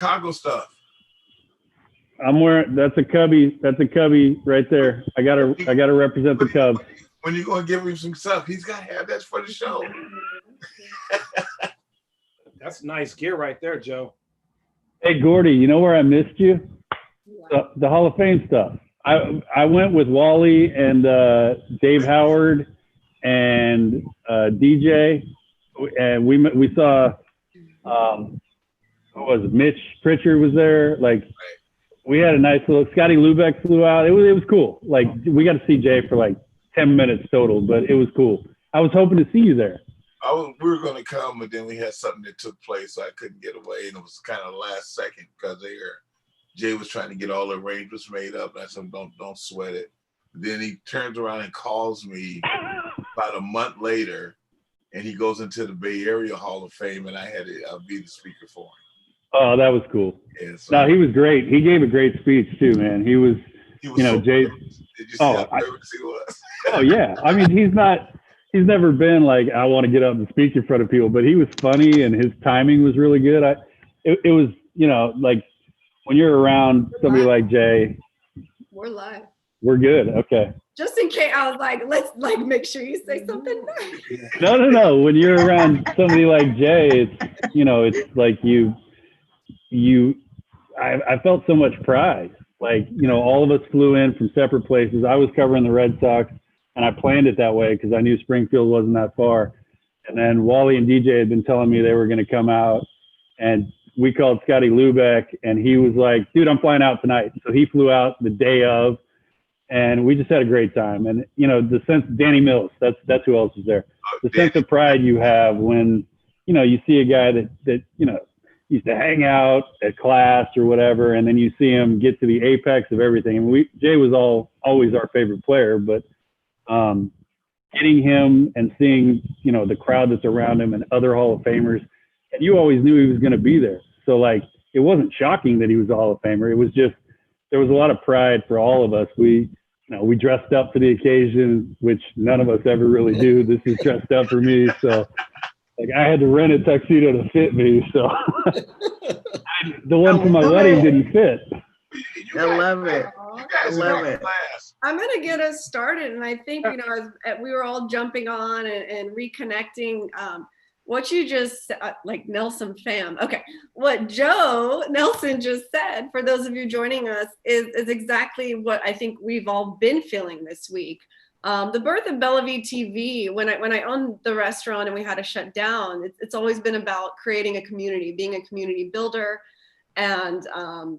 Chicago stuff. I'm wearing. That's a Cubby. That's a Cubby right there. I gotta represent the Cubs. When you gonna give him some stuff? He's got to have that for the show. That's nice gear right there, Joe. Hey Gordie, you know where I missed you? The Hall of Fame stuff. I went with Wally and Dave Howard and DJ, and we saw what was it? Mitch Pritchard was there. Like we had a nice little. Scotty Lubeck flew out. It was cool. Like we got to see Jay for like 10 minutes total, but it was cool. I was hoping to see you there. We were going to come, but then we had something that took place, so I couldn't get away, and it was kind of last second because Jay was trying to get all the arrangements made up, and I said, "Don't sweat it." Then he turns around and calls me about a month later, and he goes into the Bay Area Hall of Fame, and I'll be the speaker for him. Oh, that was cool. Yeah, so no, he was great. He gave a great speech too, man. He was you know, so Jay. nervous. Did you see how nervous he was? Oh yeah, I mean he's never been like I want to get up and speak in front of people, but he was funny and his timing was really good. It was, you know, like when you're around somebody like Jay. We're live. We're good. Okay. Just in case, I was like, let's like make sure you say something nice. No. When you're around somebody like Jay, it's, you know, it's like I felt so much pride. Like, you know, all of us flew in from separate places. I was covering the Red Sox, and I planned it that way because I knew Springfield wasn't that far. And then Wally and DJ had been telling me they were going to come out, and we called Scotty Lubeck, and he was like, dude, I'm flying out tonight. So he flew out the day of, and we just had a great time. And, you know, the sense, Danny Mills, that's who else is there. The sense of pride you have when, you know, you see a guy that you know, used to hang out at class or whatever, and then you see him get to the apex of everything. And Jay was always our favorite player, but getting him and seeing, you know, the crowd that's around him and other Hall of Famers, and you always knew he was going to be there. So like, it wasn't shocking that he was a Hall of Famer. It was just, there was a lot of pride for all of us. We dressed up for the occasion, which none of us ever really do. This is dressed up for me. So like I had to rent a tuxedo to fit me. So the one for my wedding didn't fit. I love it. I love it. I'm going to get us started. And I think, you know, as we were all jumping on and reconnecting, what you just, like Nelson fam. Okay. What Joe Nelson just said, for those of you joining us, is exactly what I think we've all been feeling this week. The birth of BellaV TV, when I owned the restaurant and we had to shut down, it's always been about creating a community, being a community builder, and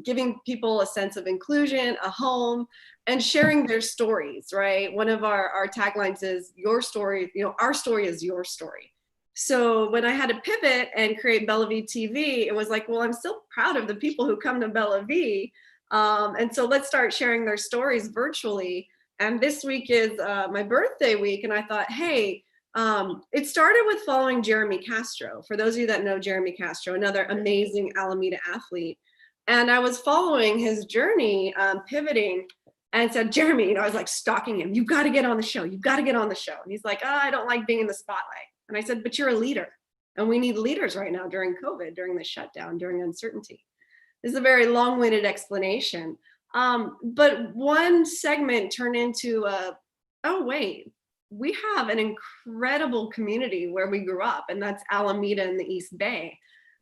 giving people a sense of inclusion, a home, and sharing their stories, right? One of our taglines is your story, you know, our story is your story. So when I had to pivot and create BellaV TV, it was like, well, I'm still proud of the people who come to BellaV. And so let's start sharing their stories virtually. And this week is my birthday week. And I thought, hey, it started with following Jeremy Castro. For those of you that know Jeremy Castro, another amazing Alameda athlete. And I was following his journey, pivoting, and said, Jeremy, you know, I was like stalking him. You've got to get on the show. You've got to get on the show. And he's like, oh, I don't like being in the spotlight. And I said, but you're a leader. And we need leaders right now during COVID, during the shutdown, during uncertainty. This is a very long-winded explanation. But one segment turned into oh, wait, we have an incredible community where we grew up, and that's Alameda in the East Bay.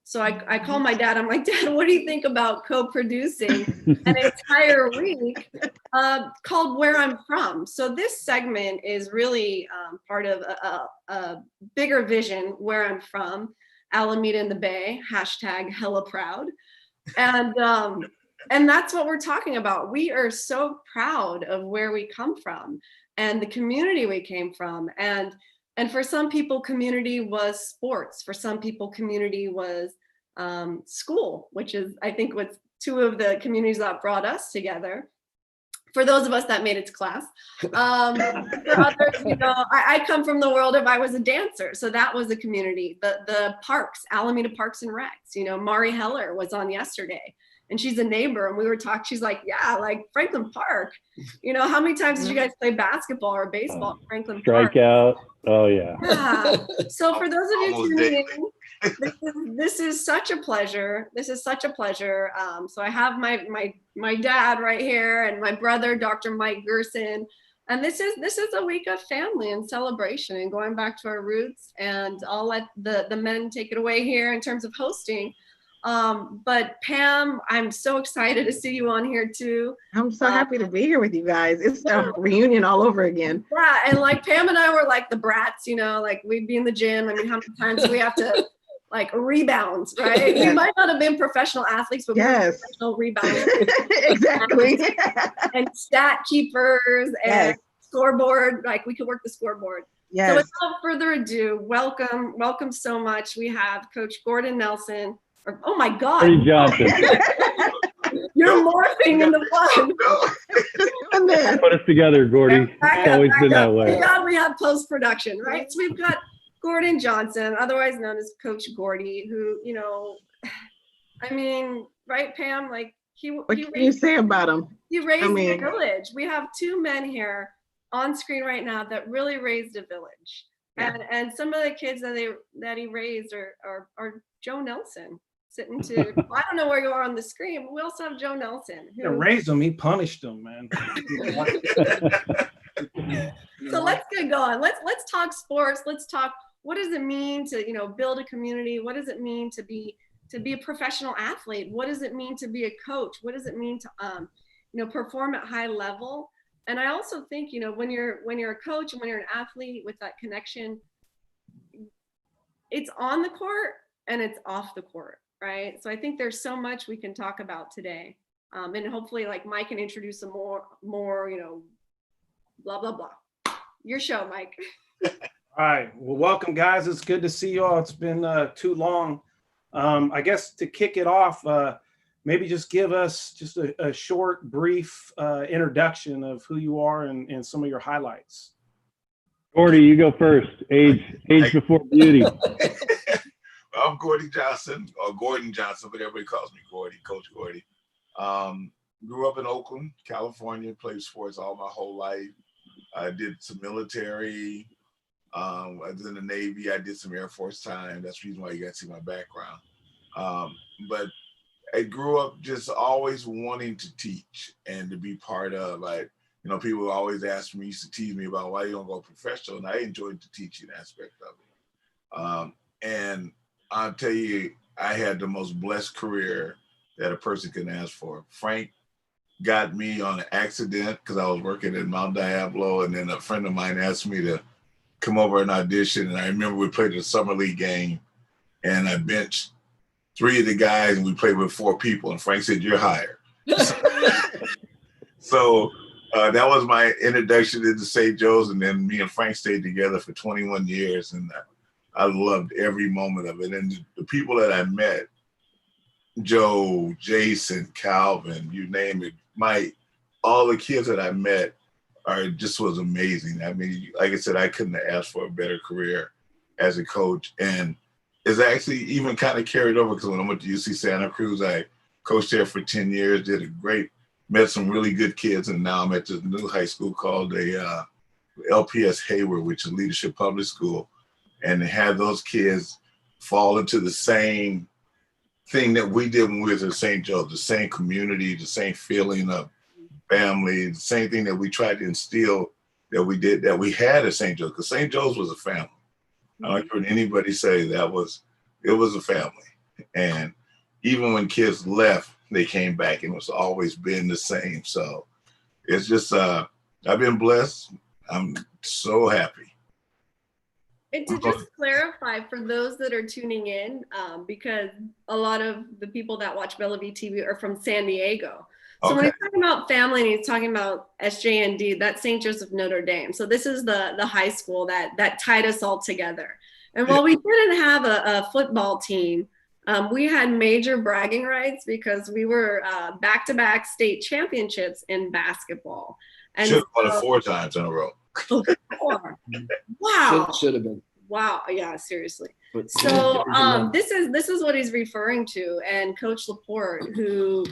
So I call my dad. I'm like, Dad, what do you think about co-producing an entire week called Where I'm From? So this segment is really part of a bigger vision, Where I'm From, Alameda in the Bay, hashtag hella proud. And that's what we're talking about. We are so proud of where we come from and the community we came from. And for some people, community was sports. For some people, community was school, which is, I think, what's two of the communities that brought us together. For those of us that made it to class. For others, you know, I come from the world of, I was a dancer. So that was a community. The parks, Alameda Parks and Recs, you know, Mari Heller was on yesterday. And she's a neighbor, and we were talking, she's like, yeah, like Franklin Park. You know, how many times did you guys play basketball or baseball at Franklin Park? Strikeout. Oh, yeah. Yeah. So for those of you tuning in, This is such a pleasure. This is such a pleasure. So I have my dad right here and my brother, Dr. Mike Gerson. And this is a week of family and celebration and going back to our roots. And I'll let the men take it away here in terms of hosting. But Pam, I'm so excited to see you on here too. I'm so happy to be here with you guys. It's a reunion all over again. Yeah, and like Pam and I were like the brats, you know, like we'd be in the gym. I mean, how many times do we have to like rebound, right? We might not have been professional athletes, but we were professional rebounders. Exactly. And stat keepers and scoreboard, like we could work the scoreboard. Yes. So without further ado, welcome so much. We have Coach Gordon Nelson. Oh my God. Gordie Johnson. You're morphing into one. Put us together, Gordie. It's always been that way. Thank God we have post-production, right? So we've got Gordon Johnson, otherwise known as Coach Gordie, who, you know, I mean, right, Pam? Like what can you say about him? He raised a village. We have two men here on screen right now that really raised a village. Yeah. And some of the kids that he raised are Joe Nelson. Sitting to, I don't know where you are on the screen, but we also have Joe Nelson. Who raised him, he punished them, man. So let's get going. Let's talk sports. Let's talk, what does it mean to, you know, build a community? What does it mean to be a professional athlete? What does it mean to be a coach? What does it mean to, you know, perform at high level? And I also think, you know, when you're a coach and when you're an athlete with that connection, it's on the court and it's off the court. Right. So I think there's so much we can talk about today. And hopefully like Mike can introduce some more, you know, blah, blah, blah. Your show, Mike. All right. Well, welcome, guys. It's good to see you all. It's been too long. I guess to kick it off, maybe just give us just a short, brief introduction of who you are and some of your highlights. Gordie, you go first. Age before beauty. I'm Gordie Johnson, or Gordon Johnson, but everybody calls me Gordie, Coach Gordie. Grew up in Oakland, California, played sports all my whole life. I did some military. I was in the Navy. I did some Air Force time. That's the reason why you got to see my background. But I grew up just always wanting to teach and to be part of. You know, people always ask me, used to tease me about why you don't go professional, and I enjoyed the teaching aspect of it. And I'll tell you, I had the most blessed career that a person can ask for. Frank got me on an accident because I was working at Mount Diablo, and then a friend of mine asked me to come over and audition. And I remember we played a summer league game, and I benched 3 of the guys, and we played with 4 people. And Frank said, "You're hired." So that was my introduction into St. Joe's, and then me and Frank stayed together for 21 years, and I loved every moment of it. And the people that I met, Joe, Jason, Calvin, you name it, Mike, all the kids that I met just was amazing. I mean, like I said, I couldn't have asked for a better career as a coach. And it's actually even kind of carried over because when I went to UC Santa Cruz, I coached there for 10 years, met some really good kids. And now I'm at this new high school called the LPS Hayward, which is Leadership Public School. And to have those kids fall into the same thing that we did when we were at St. Joe's, the same community, the same feeling of family, the same thing that we tried to instill that we had at St. Joe's, because St. Joe's was a family. I don't hear anybody say it was a family. And even when kids left, they came back and it's always been the same. So it's just, I've been blessed. I'm so happy. And to just clarify for those that are tuning in, because a lot of the people that watch BellaV TV are from San Diego. So when he's talking about family and he's talking about SJND, that's St. Joseph Notre Dame. So this is the high school that tied us all together. And while we didn't have a football team, we had major bragging rights because we were back-to-back state championships in basketball. And should have won it 4 times in a row. 4. Wow. Should have been. Wow. Yeah, seriously. So this is what he's referring to. And Coach Laporte, who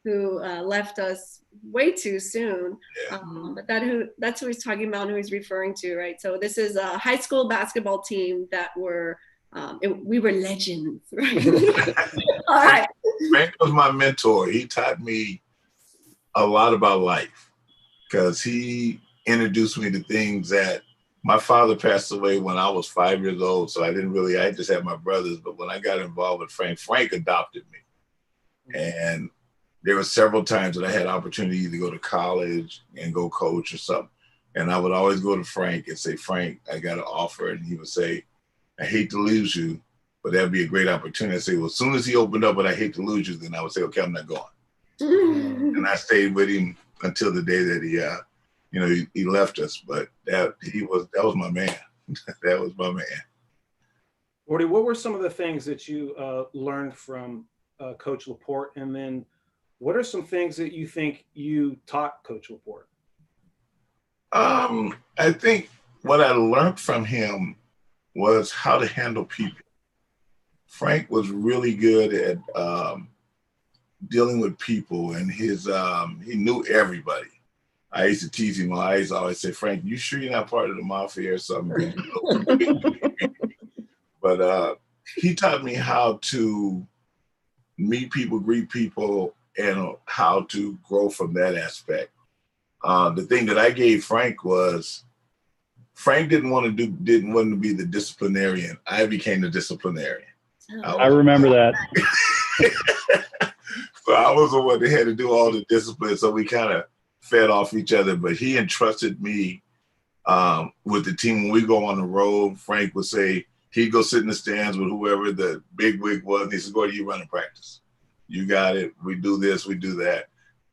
left us way too soon, but that's who he's talking about and who he's referring to, right? So this is a high school basketball team that were we were legends, right? All right. Frank was my mentor. He taught me a lot about life because he introduced me to things that my father passed away when I was 5 years old. So I just had my brothers. But when I got involved with Frank adopted me. And there were several times that I had opportunity to go to college and go coach or something. And I would always go to Frank and say, Frank, I got an offer. And he would say, I hate to lose you, but that'd be a great opportunity. I say, well, as soon as he opened up, but I hate to lose you, then I would say, okay, I'm not going. And I stayed with him until the day that he left us. But that was my man. That was my man. Gordie, what were some of the things that you learned from Coach Laporte? And then what are some things that you think you taught Coach Laporte? I think what I learned from him was how to handle people. Frank was really good at dealing with people, and he knew everybody. I used to tease him. I used to always say, Frank, you sure you're not part of the mafia or something? But he taught me how to meet people, greet people, and how to grow from that aspect. The thing that I gave Frank was, Frank didn't want to be the disciplinarian. I became the disciplinarian. I remember that. So I was the one that had to do all the discipline. So we kind of fed off each other. But he entrusted me with the team. When we go on the road, Frank would say, he'd go sit in the stands with whoever the big wig was. And he said, Gordie, you run the practice. You got it. We do this, we do that.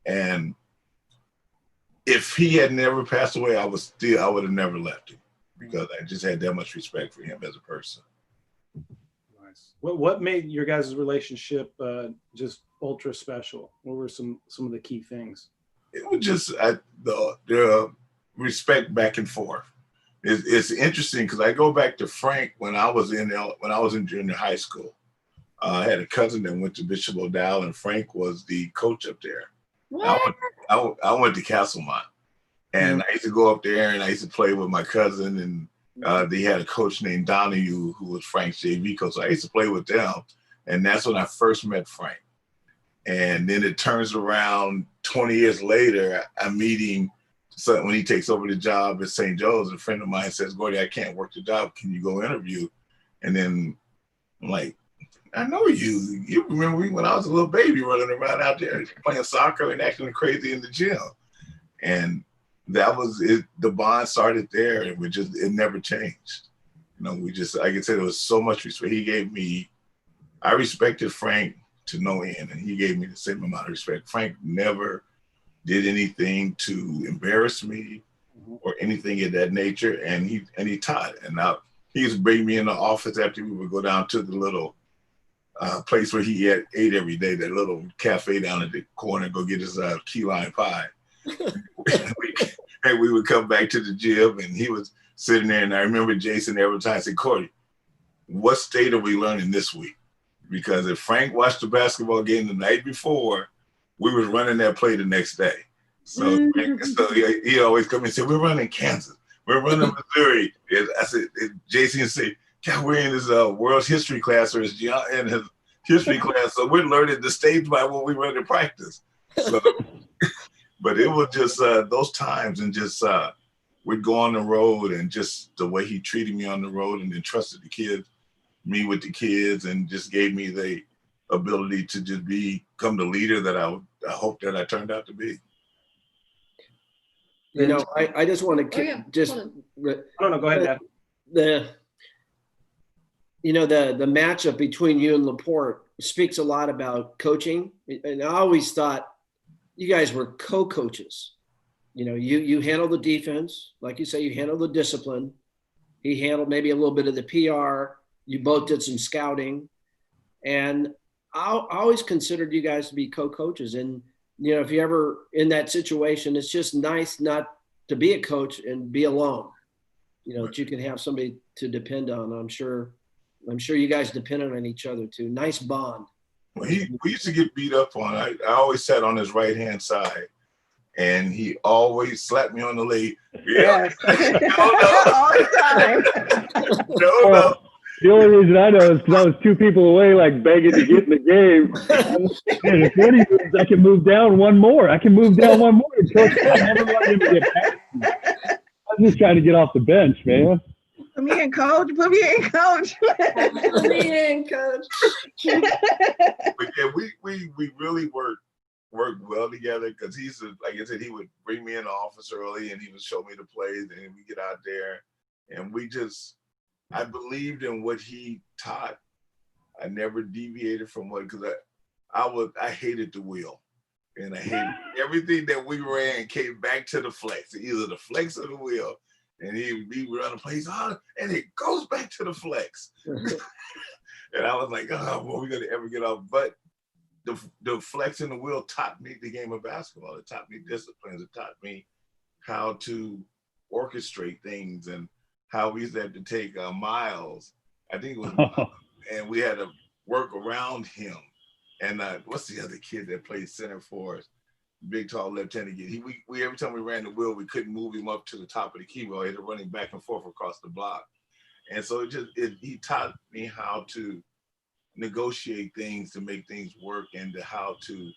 And if he had never passed away, I would have never left him because I just had that much respect for him as a person. Nice. What made your guys' relationship just ultra special? What were some of the key things? It was just the respect back and forth. It's interesting because I go back to Frank when I was in junior high school. I had a cousin that went to Bishop O'Dowd, and Frank was the coach up there. I went to Castlemont, and I used to go up there and I used to play with my cousin, and they had a coach named Donahue who was Frank's JV coach. So I used to play with them, and that's when I first met Frank. And then it turns around 20 years later, I meet him when he takes over the job at St. Joe's. A friend of mine says, Gordie, I can't work the job. Can you go interview? And then I'm like, I know you. You remember me when I was a little baby running around out there playing soccer and acting crazy in the gym. And that was it. The bond started there, and it never changed. Like I said, there was so much respect. I respected Frank to no end, and he gave me the same amount of respect. Frank never did anything to embarrass me or anything of that nature, and he taught. And now he used to bring me in the office after we would go down to the little place where he ate every day, that little cafe down at the corner, go get his key lime pie. And we would come back to the gym, and he was sitting there, and I remember Jason every time said, Gordie, what state are we learning this week? Because if Frank watched the basketball game the night before, we was running that play the next day. So, he always come and say, we're running Kansas, we're running Missouri. And I said, Jason would say, God, we're in his world history class or in his history class, so we're learning the stage by what we run in practice. So, but it was just those times, and just we'd go on the road, and just the way he treated me on the road, and entrusted me with the kids, and just gave me the ability to just become the leader that I hope that I turned out to be. I just want to No, go ahead, Dad. The matchup between you and Laporte speaks a lot about coaching. And I always thought you guys were co-coaches. You handle the defense, like you say, you handle the discipline. He handled maybe a little bit of the PR. You both did some scouting. And I always considered you guys to be co-coaches. And, if you're ever in that situation, it's just nice not to be a coach and be alone. That you can have somebody to depend on. I'm sure you guys depended on each other too. Nice bond. Well, we used to get beat up on. I always sat on his right-hand side, and he always slapped me on the leg. Yeah. All the time. No. The only reason I know is because I was 2 people away, like begging to get in the game. And if Gordie moves, I can move down one more. I can move down one more. And Coach, I never wanted him to get past me. I was just trying to get off the bench, man. Put me in, coach. Put me in, coach. Put me in, coach. But yeah, we really worked well together because like I said, he would bring me in the office early and he would show me the plays, and we get out there and I believed in what he taught. I never deviated from because I hated the wheel, and I hated everything that we ran came back to the flex, either the flex or the wheel, and he'd be running plays and it goes back to the flex. And I was like, oh, well, we're gonna ever get off, but the flex and the wheel taught me the game of basketball. It taught me disciplines. It taught me how to orchestrate things and how we used to have to take Miles. I think it was, and we had to work around him. And what's the other kid that played center for us? Big, tall left-handed kid. We every time we ran the wheel, we couldn't move him up to the top of the key. We had to run him back and forth across the block. And so he taught me how to negotiate things to make things work, and to how to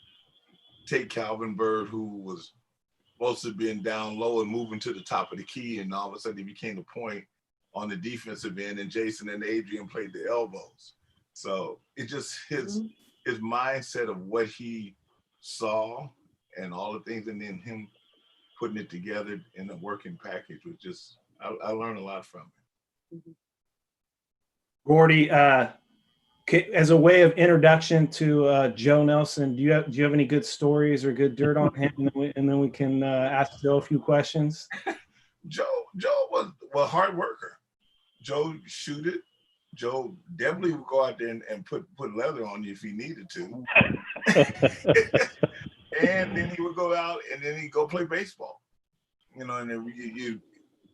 take Calvin Bird, who was supposed to be down low, and moving to the top of the key, and all of a sudden he became the point on the defensive end, and Jason and Adrian played the elbows. So it just his mindset of what he saw and all the things, and then him putting it together in a working package was just, I learned a lot from it. Gordie, as a way of introduction to Joe Nelson, do you have any good stories or good dirt on him, and then we can ask Joe a few questions? Joe was a hard worker. Joe shoot it. Joe definitely would go out there and put leather on you if he needed to. And then he would go out and then he'd go play baseball. And then you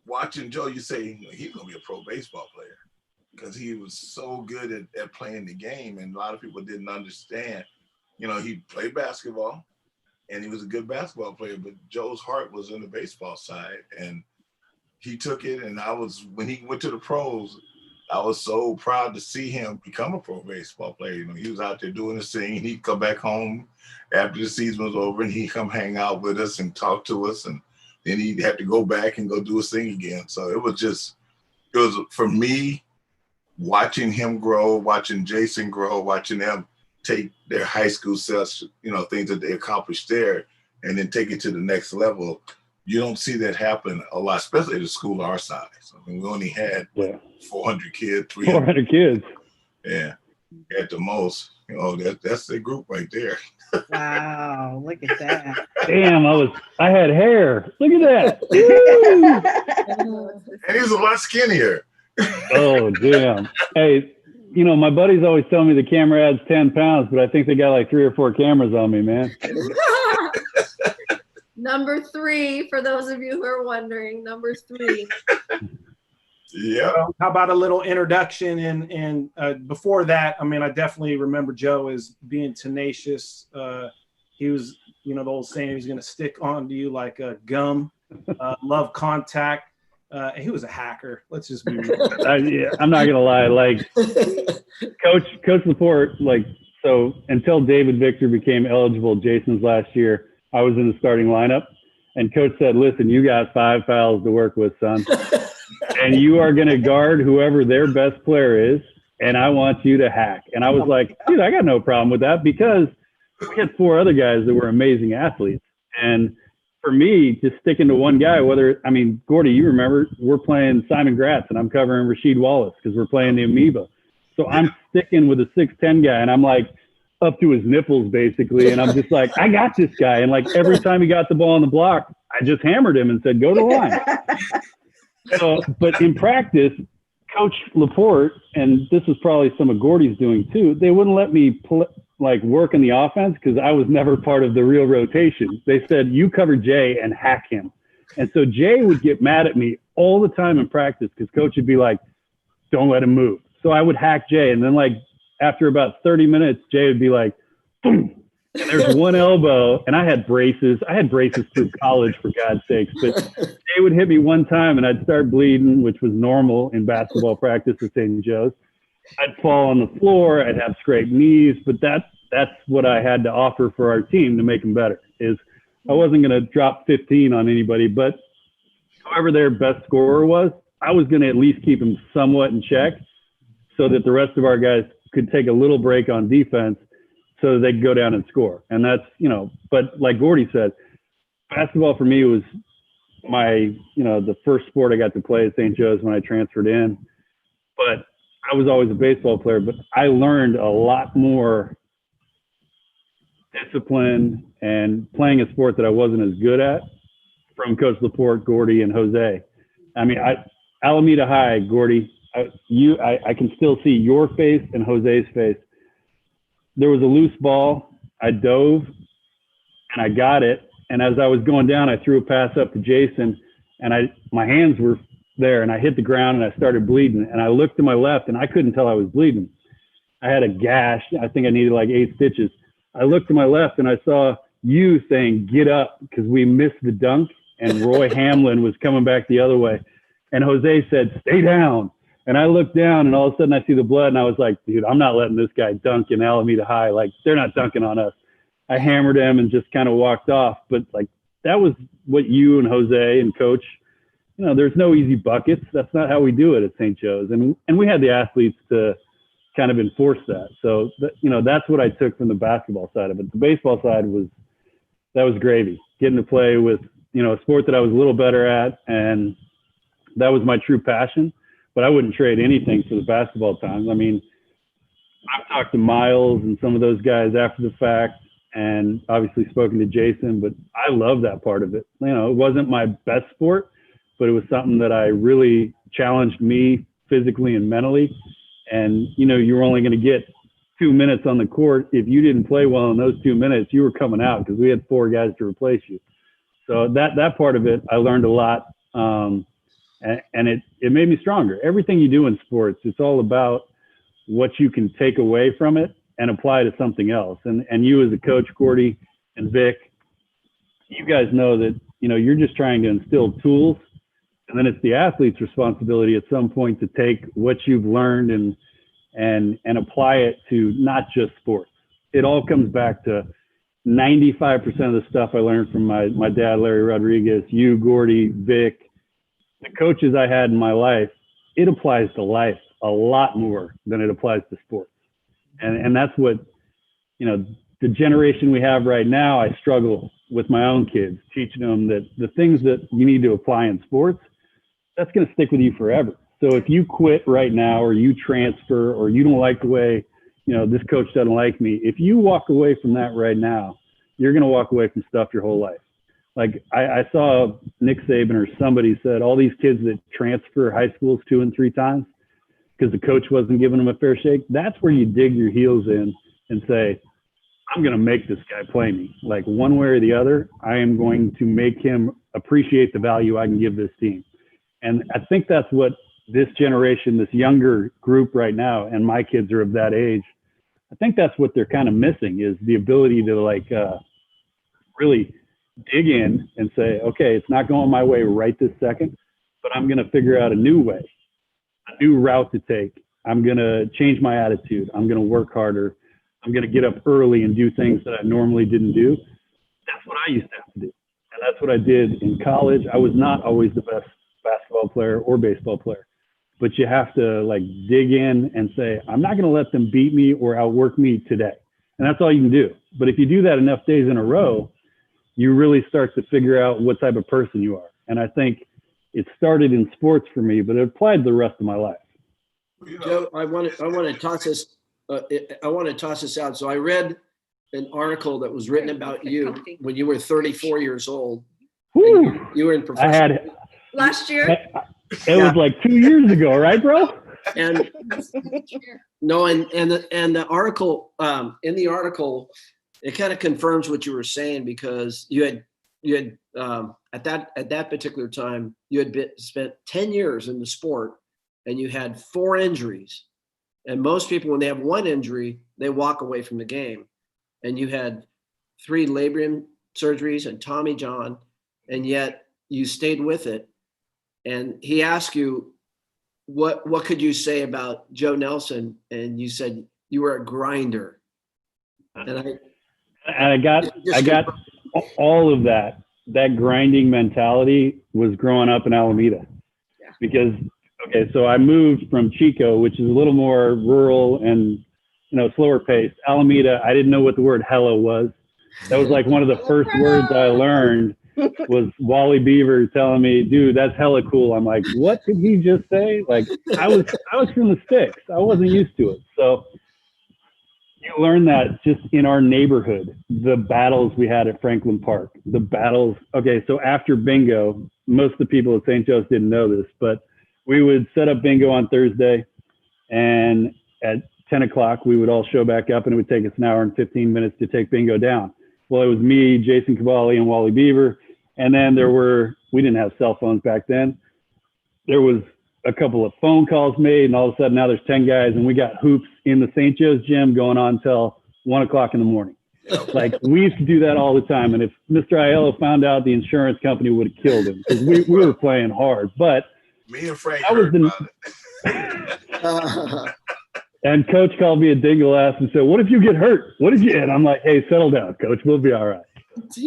watching Joe, you say, he's gonna be a pro baseball player, because he was so good at playing the game, and a lot of people didn't understand. He played basketball, and he was a good basketball player, but Joe's heart was in the baseball side, and he took it. And when he went to the pros, I was so proud to see him become a pro baseball player. He was out there doing his thing. He'd come back home after the season was over, and he'd come hang out with us and talk to us, and then he'd have to go back and go do his thing again. So it was for me, watching him grow, watching Jason grow, watching them take their high school selves, things that they accomplished there, and then take it to the next level. You don't see that happen a lot, especially at a school our size. I mean, we only had 400 kids, 400 kids. Yeah, at the most. That's the group right there. Wow, look at that. Damn, I had hair. Look at that. And he was a lot skinnier. Oh, damn. Hey, my buddies always tell me the camera adds 10 pounds, but I think they got like 3 or 4 cameras on me, man. Number 3, for those of you who are wondering, number 3. Yeah. Well, how about a little introduction? And before that, I mean, I definitely remember Joe as being tenacious. He was, the old saying, he was going to stick onto you like a gum. Love contact. He was a hacker. Let's just be real. I'm not gonna lie. Like Coach Laporte, so until David Victor became eligible, Jason's last year, I was in the starting lineup, and Coach said, "Listen, you got 5 fouls to work with, son, and you are gonna guard whoever their best player is, and I want you to hack." And I was like, "Dude, I got no problem with that," because we had 4 other guys that were amazing athletes, and for me, just sticking to one guy, Gordie, you remember, we're playing Simon Gratz and I'm covering Rasheed Wallace because we're playing the Amoeba. So I'm sticking with a 6'10" guy, and I'm like up to his nipples basically. And I'm just like, I got this guy. And like every time he got the ball on the block, I just hammered him and said, go to the line. So, but in practice, Coach Laporte, and this was probably some of Gordie's doing too, they wouldn't let me work in the offense because I was never part of the real rotation. They said, you cover Jay and hack him. And so Jay would get mad at me all the time in practice because Coach would be like, don't let him move. So I would hack Jay. And then after about 30 minutes, Jay would be like, boom. And there's one elbow, and I had braces. I had braces through college, for God's sakes. But Jay would hit me one time, and I'd start bleeding, which was normal in basketball practice at St. Joe's. I'd fall on the floor. I'd have scraped knees, but that's what I had to offer for our team to make them better. Is I wasn't going to drop 15 on anybody, but whoever their best scorer was, I was going to at least keep him somewhat in check so that the rest of our guys could take a little break on defense so that they could go down and score. And that's, but like Gordie said, basketball for me was my, the first sport I got to play at St. Joe's when I transferred in. But I was always a baseball player, but I learned a lot more discipline and playing a sport that I wasn't as good at from Coach Laporte, Gordie, and Jose. I mean, Alameda High, Gordie, I can still see your face and Jose's face. There was a loose ball. I dove and I got it. And as I was going down, I threw a pass up to Jason, and my hands were there, and I hit the ground and I started bleeding. And I looked to my left and I couldn't tell I was bleeding. I had a gash. I think I needed like 8 stitches. I looked to my left and I saw you saying, "Get up," because we missed the dunk and Roy Hamlin was coming back the other way. And Jose said, "Stay down." And I looked down and all of a sudden I see the blood and I was like, dude, I'm not letting this guy dunk in Alameda High. Like, they're not dunking on us. I hammered him and just kind of walked off. But like, that was what you and Jose and Coach, there's no easy buckets. That's not how we do it at St. Joe's. And we had the athletes to kind of enforce that. So, that's what I took from the basketball side of it. The baseball side that was gravy. Getting to play with, a sport that I was a little better at. And that was my true passion. But I wouldn't trade anything for the basketball times. I mean, I've talked to Miles and some of those guys after the fact, and obviously spoken to Jason, but I love that part of it. It wasn't my best sport, but it was something that I really challenged me physically and mentally. And, you were only going to get 2 minutes on the court. If you didn't play well in those 2 minutes, you were coming out because we had 4 guys to replace you. So that part of it, I learned a lot. And it made me stronger. Everything you do in sports, it's all about what you can take away from it and apply to something else. And you as a coach, Gordie and Vic, you guys know that, you're just trying to instill tools. And then it's the athlete's responsibility at some point to take what you've learned and apply it to not just sports. It all comes back to 95% of the stuff I learned from my dad, Larry Rodriguez, you, Gordie, Vic, the coaches I had in my life. It applies to life a lot more than it applies to sports. And that's what, the generation we have right now, I struggle with my own kids, teaching them that the things that you need to apply in sports, that's going to stick with you forever. So if you quit right now, or you transfer, or you don't like the way, this coach doesn't like me, if you walk away from that right now, you're going to walk away from stuff your whole life. Like I saw Nick Saban or somebody said all these kids that transfer high schools 2 and 3 times because the coach wasn't giving them a fair shake. That's where you dig your heels in and say, I'm going to make this guy play me. Like, one way or the other, I am going to make him appreciate the value I can give this team. And I think that's what this generation, this younger group right now, and my kids are of that age, I think that's what they're kind of missing, is the ability to really dig in and say, okay, it's not going my way right this second, but I'm going to figure out a new way, a new route to take. I'm going to change my attitude. I'm going to work harder. I'm going to get up early and do things that I normally didn't do. That's what I used to have to do. And that's what I did in college. I was not always the best basketball player or baseball player, but you have to dig in and say, I'm not going to let them beat me or outwork me today. And that's all you can do. But if you do that enough days in a row, you really start to figure out what type of person you are. And I think it started in sports for me, but it applied to the rest of my life. Joe, I want to toss this. I want to toss this out. So I read an article that was written about you when you were 34 years old. Woo! You were in professional. Last year. It was like 2 years ago, right, bro? And no, and the article, in the article, it kind of confirms what you were saying, because you had at that particular time, you had spent 10 years in the sport, and you had 4 injuries. And most people, when they have 1 injury, they walk away from the game. And you had 3 labrum surgeries and Tommy John, and yet you stayed with it. And he asked you, what could you say about Joe Nelson? And you said you were a grinder. And I got all of that. That grinding mentality was growing up in Alameda. Yeah. Because, okay, so I moved from Chico, which is a little more rural and, slower paced. Alameda, I didn't know what the word hello was. That was like one of the first words I learned was Wally Beaver telling me, dude, that's hella cool. I'm like, what did he just say? Like, I was from the sticks. I wasn't used to it. So you learn that just in our neighborhood, the battles we had at Franklin Park, the battles. Okay, so after bingo, most of the people at St. Joe's didn't know this, but we would set up bingo on Thursday, and at 10 o'clock, we would all show back up, and it would take us an hour and 15 minutes to take bingo down. Well, it was me, Jason Cavalli, and Wally Beaver. And then we didn't have cell phones back then. There was a couple of phone calls made, and all of a sudden now there's 10 guys, and we got hoops in the St. Joe's gym going on until 1 o'clock in the morning. Like, we used to do that all the time. And if Mr. Aiello found out, the insurance company would have killed him, because we were playing hard. But me and Frank heard about it. And coach called me a dingle ass and said, what if you get hurt? What did you? And I'm like, hey, settle down, coach. We'll be all right.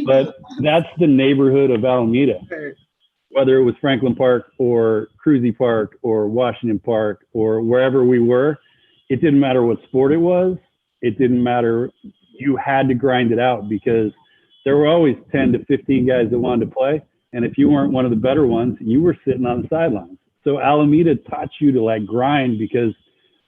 But that's the neighborhood of Alameda. Whether it was Franklin Park or Cruzy Park or Washington Park or wherever we were, it didn't matter what sport it was. It didn't matter. You had to grind it out, because there were always 10 to 15 guys that wanted to play. And if you weren't one of the better ones, you were sitting on the sidelines. So Alameda taught you to like grind, because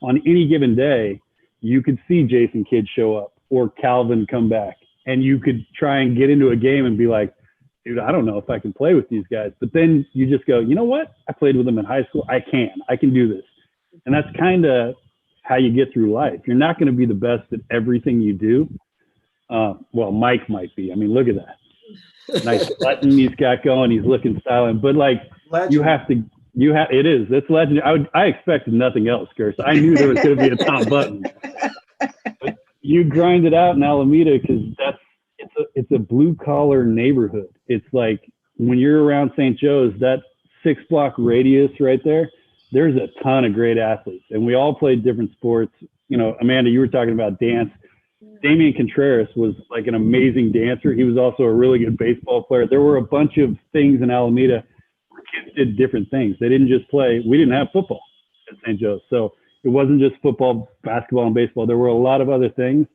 on any given day, you could see Jason Kidd show up or Calvin come back, and you could try and get into a game and be like, dude, I don't know if I can play with these guys. But then you just go, you know what? I played with them in high school. I can do this. And that's kind of how you get through life. You're not going to be the best at everything you do. Well, Mike might be. I mean, look at that. Nice button he's got going. He's looking silent. But like, Legend. it is. That's legend. I expected nothing else, Gerson. I knew there was going to be a top button. But you grind it out in Alameda, because it's a blue collar neighborhood. It's like when you're around St. Joe's, that 6-block radius right there, there's a ton of great athletes, and we all played different sports. Amanda, you were talking about dance. Damian Contreras was like an amazing dancer. He was also a really good baseball player. There were a bunch of things in Alameda where kids did different things. They didn't just play. We didn't have football at St. Joe's. So it wasn't just football, basketball, and baseball. There were a lot of other things.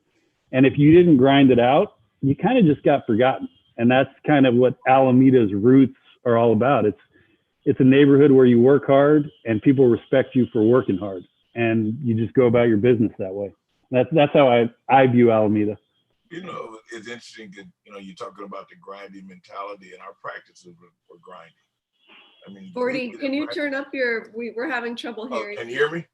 And if you didn't grind it out, you kind of just got forgotten. And that's kind of what Alameda's roots are all about. It's a neighborhood where you work hard and people respect you for working hard, and you just go about your business that way. That's how I view Alameda. It's interesting that, you're talking about the grinding mentality, and our practices were grinding. I mean, Gordie, can you turn up we're having trouble hearing. Can you hear me?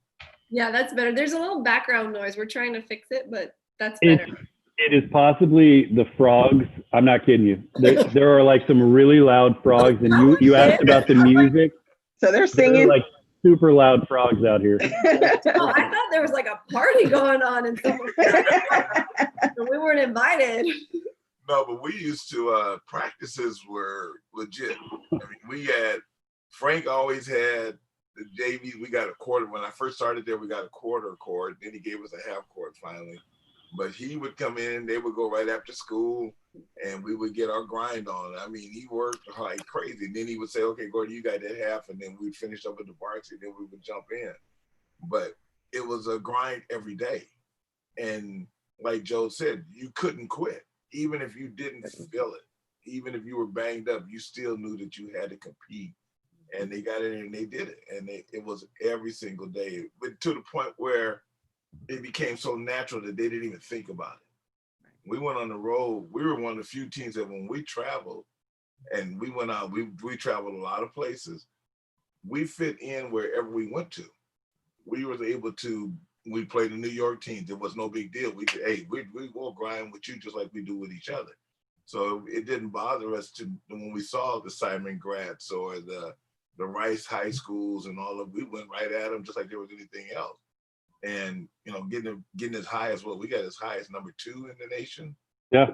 Yeah, that's better. There's a little background noise. We're trying to fix it, but that's better. It is possibly the frogs. I'm not kidding you. There are like some really loud frogs, and you asked about the music. So they're singing. There are like super loud frogs out here. Oh, I thought there was like a party going on in someone's house. So we weren't invited. No, but we used to, practices were legit. I mean, Frank always had the JV. We got a quarter. When I first started there, we got a quarter cord. Then he gave us a half cord finally. But he would come in, they would go right after school, and we would get our grind on. I mean, he worked like crazy. And then he would say, okay, Gordie, you got that half, and then we'd finish up with the varsity, then we would jump in. But it was a grind every day. And like Joe said, you couldn't quit. Even if you didn't feel it, even if you were banged up, you still knew that you had to compete. And they got in there and they did it. And it was every single day, but to the point where it became so natural that they didn't even think about it. We went on the road. We were one of the few teams that when we traveled, and we went out, we traveled a lot of places, we fit in wherever we went to. We were able to, we played the New York teams. It was no big deal. We could, hey, we will grind with you just like we do with each other. So it didn't bother us when we saw the Simon Gratz or the Rice high schools and all of, we went right at them just like there was anything else. And getting as high as we got as high as number 2 in the nation. Yeah,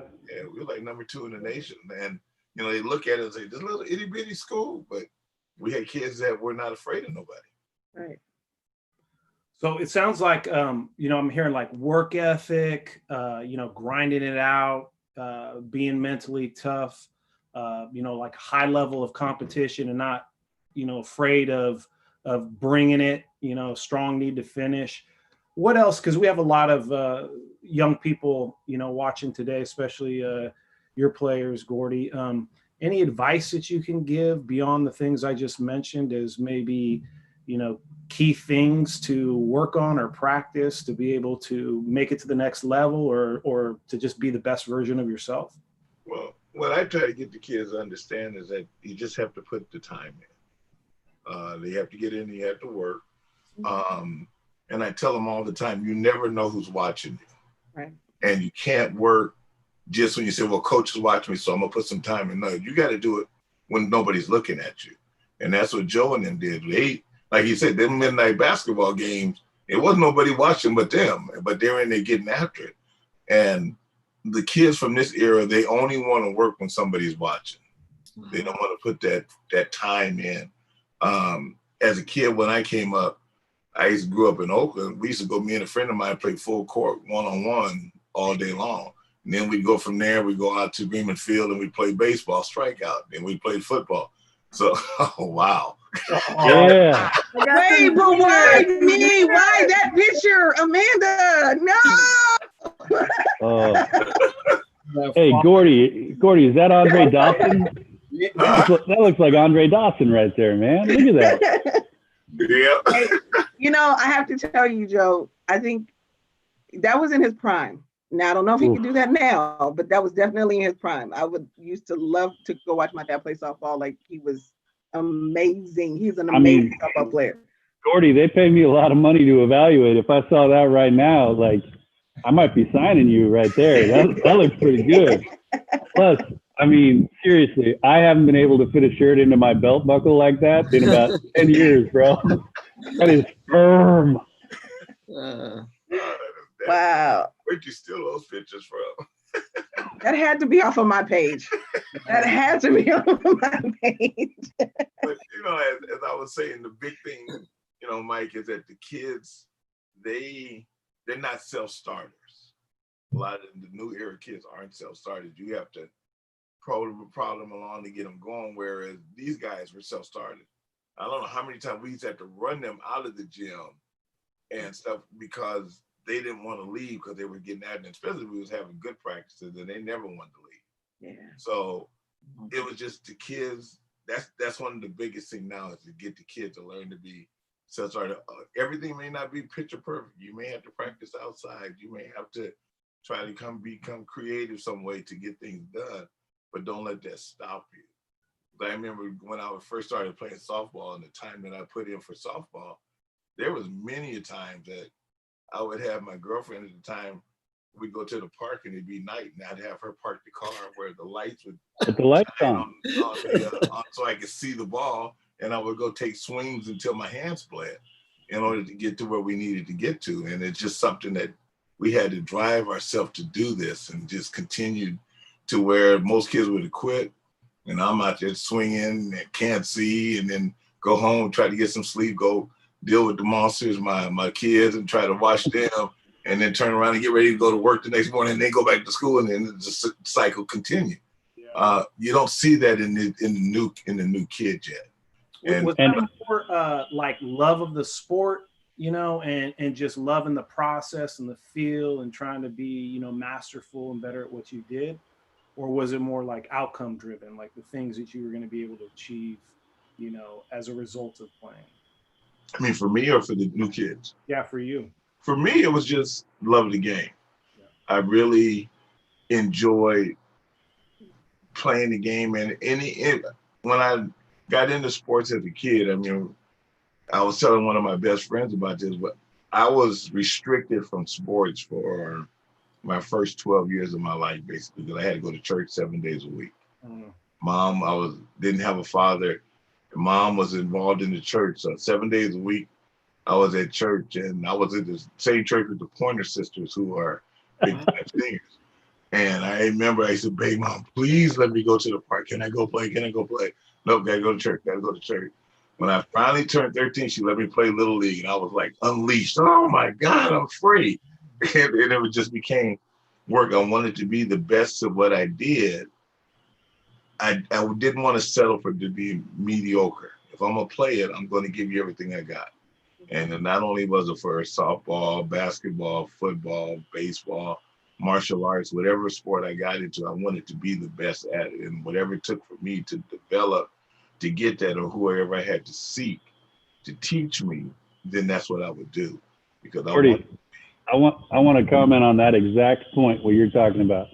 we were like number 2 in the nation. And they look at it and say, this little itty bitty school, but we had kids that were not afraid of nobody. Right. So it sounds like, you know, I'm hearing like work ethic, you know, grinding it out, being mentally tough, you know, like high level of competition and not, you know, afraid of bringing it, you know, strong need to finish. What else? Because we have a lot of young people, you know, watching today, especially your players, Gordie. Any advice that you can give beyond the things I just mentioned as maybe, you know, key things to work on or practice to be able to make it to the next level or to just be the best version of yourself? Well, what I try to get the kids to understand is that you just have to put the time in. They have to get in, you have to work. And I tell them all the time, you never know who's watching you. Right. And you can't work just when you say, well, coach is watching me, so I'm gonna put some time in. No, you got to do it when nobody's looking at you. And that's what Joe and them did. They, like he said, them midnight basketball games, it wasn't nobody watching but them, but they're in there getting after it. And the kids from this era, they only want to work when somebody's watching. They don't want to put that time in. As a kid, when I came up, I grew up in Oakland. We used to go, me and a friend of mine play full court one-on-one all day long. And then we'd go from there, we go out to Greenman Field and we play baseball, strikeout. Then we played football. So, oh, wow. Yeah. Wait, but why me? Why that picture, Amanda? No. Hey, Gordie, is that Andre Dawson? That looks like Andre Dawson right there, man. Look at that. Yeah. Hey, you know, I have to tell you, Joe, I think that was in his prime. Now, I don't know if he can do that now, but that was definitely in his prime. I used to love to go watch my dad play softball. Like, he was amazing. He's an amazing softball player. Gordie, they paid me a lot of money to evaluate. If I saw that right now, like, I might be signing you right there. That looks pretty good. Plus, I mean, seriously, I haven't been able to fit a shirt into my belt buckle like that in about 10 years, bro. That is firm. Wow. Where'd you steal those pictures from? That had to be off of my page. That had to be off of my page. But, you know, as I was saying, the big thing, you know, Mike, is that the kids, they're not self-starters. A lot of the new era kids aren't self-starters. You have to prod them along to get them going, whereas these guys were self-started. I don't know how many times we used to have to run them out of the gym and stuff because they didn't want to leave because they were getting at it. Especially we was having good practices and they never wanted to leave. Yeah. So it was just the kids. That's one of the biggest things now is to get the kids to learn to be self-started. Everything may not be picture perfect. You may have to practice outside. You may have to try to become creative some way to get things done, but don't let that stop you. But I remember when I first started playing softball and the time that I put in for softball, there was many a time that I would have my girlfriend at the time, we'd go to the park and it'd be night and I'd have her park the car where the lights would put the lights on so I could see the ball, and I would go take swings until my hands bled in order to get to where we needed to get to. And it's just something that we had to drive ourselves to do this and just continue to where most kids would have quit. And I'm out there swinging and can't see, and then go home, try to get some sleep, go deal with the monsters, my kids, and try to watch them, and then turn around and get ready to go to work the next morning, and then go back to school, and then the cycle continue. Yeah. You don't see that in the new kids yet. Was that more like love of the sport, you know, and just loving the process and the feel and trying to be, you know, masterful and better at what you did? Or was it more like outcome driven, like the things that you were going to be able to achieve, you know, as a result of playing? I mean, for me or for the new kids? Yeah, for you. For me, it was just love of the game. Yeah. I really enjoyed playing the game. And when I got into sports as a kid, I mean, I was telling one of my best friends about this, but I was restricted from sports for my first 12 years of my life, basically, because I had to go to church 7 days a week. Mom, didn't have a father. Mom was involved in the church, so 7 days a week I was at church, and I was at the same church with the Pointer Sisters, who are big singers. And I remember I said, "Babe, Mom, please let me go to the park. Can I go play? Can I go play? Nope, gotta go to church. Gotta go to church." When I finally turned 13, she let me play Little League, and I was like unleashed. Oh my God, I'm free. And it just became work. I wanted to be the best of what I did. I didn't want to settle for to be mediocre. If I'm gonna play it, I'm going to give you everything I got. And it not only was it for softball, basketball, football, baseball, martial arts, whatever sport I got into, I wanted to be the best at it. And whatever it took for me to develop to get that, or whoever I had to seek to teach me, then that's what I would do. Because Gordie, I want to comment on that exact point what you're talking about.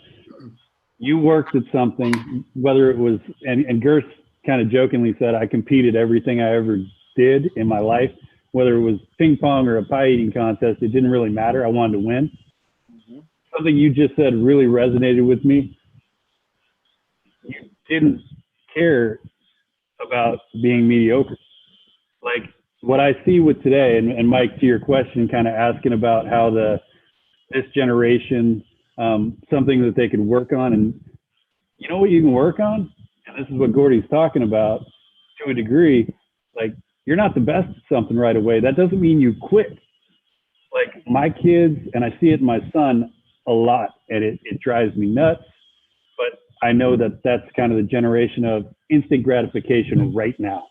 You worked at something, whether it was, and Gers kind of jokingly said, I competed everything I ever did in my life, whether it was ping pong or a pie eating contest, it didn't really matter. I wanted to win. Something you just said really resonated with me. You didn't care about being mediocre. Like what I see with today, and Mike, to your question, kind of asking about how this generation, something that they could work on. And you know what you can work on? And this is what Gordie's talking about to a degree. Like, you're not the best at something right away. That doesn't mean you quit. Like my kids, and I see it in my son a lot, and it drives me nuts. But I know that that's kind of the generation of instant gratification right now.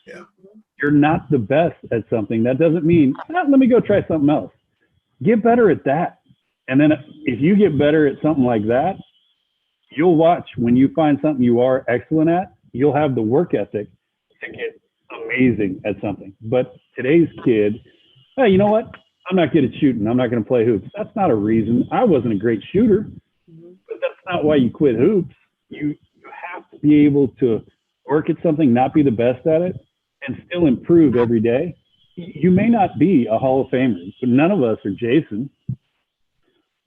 Yeah. You're not the best at something. That doesn't mean, let me go try something else. Get better at that. And then if you get better at something like that, you'll watch when you find something you are excellent at, you'll have the work ethic to get amazing at something. But today's kid, hey, you know what? I'm not good at shooting. I'm not going to play hoops. That's not a reason. I wasn't a great shooter, but that's not why you quit hoops. You have to be able to work at something, not be the best at it, and still improve every day. You may not be a Hall of Famer, but none of us are Jason.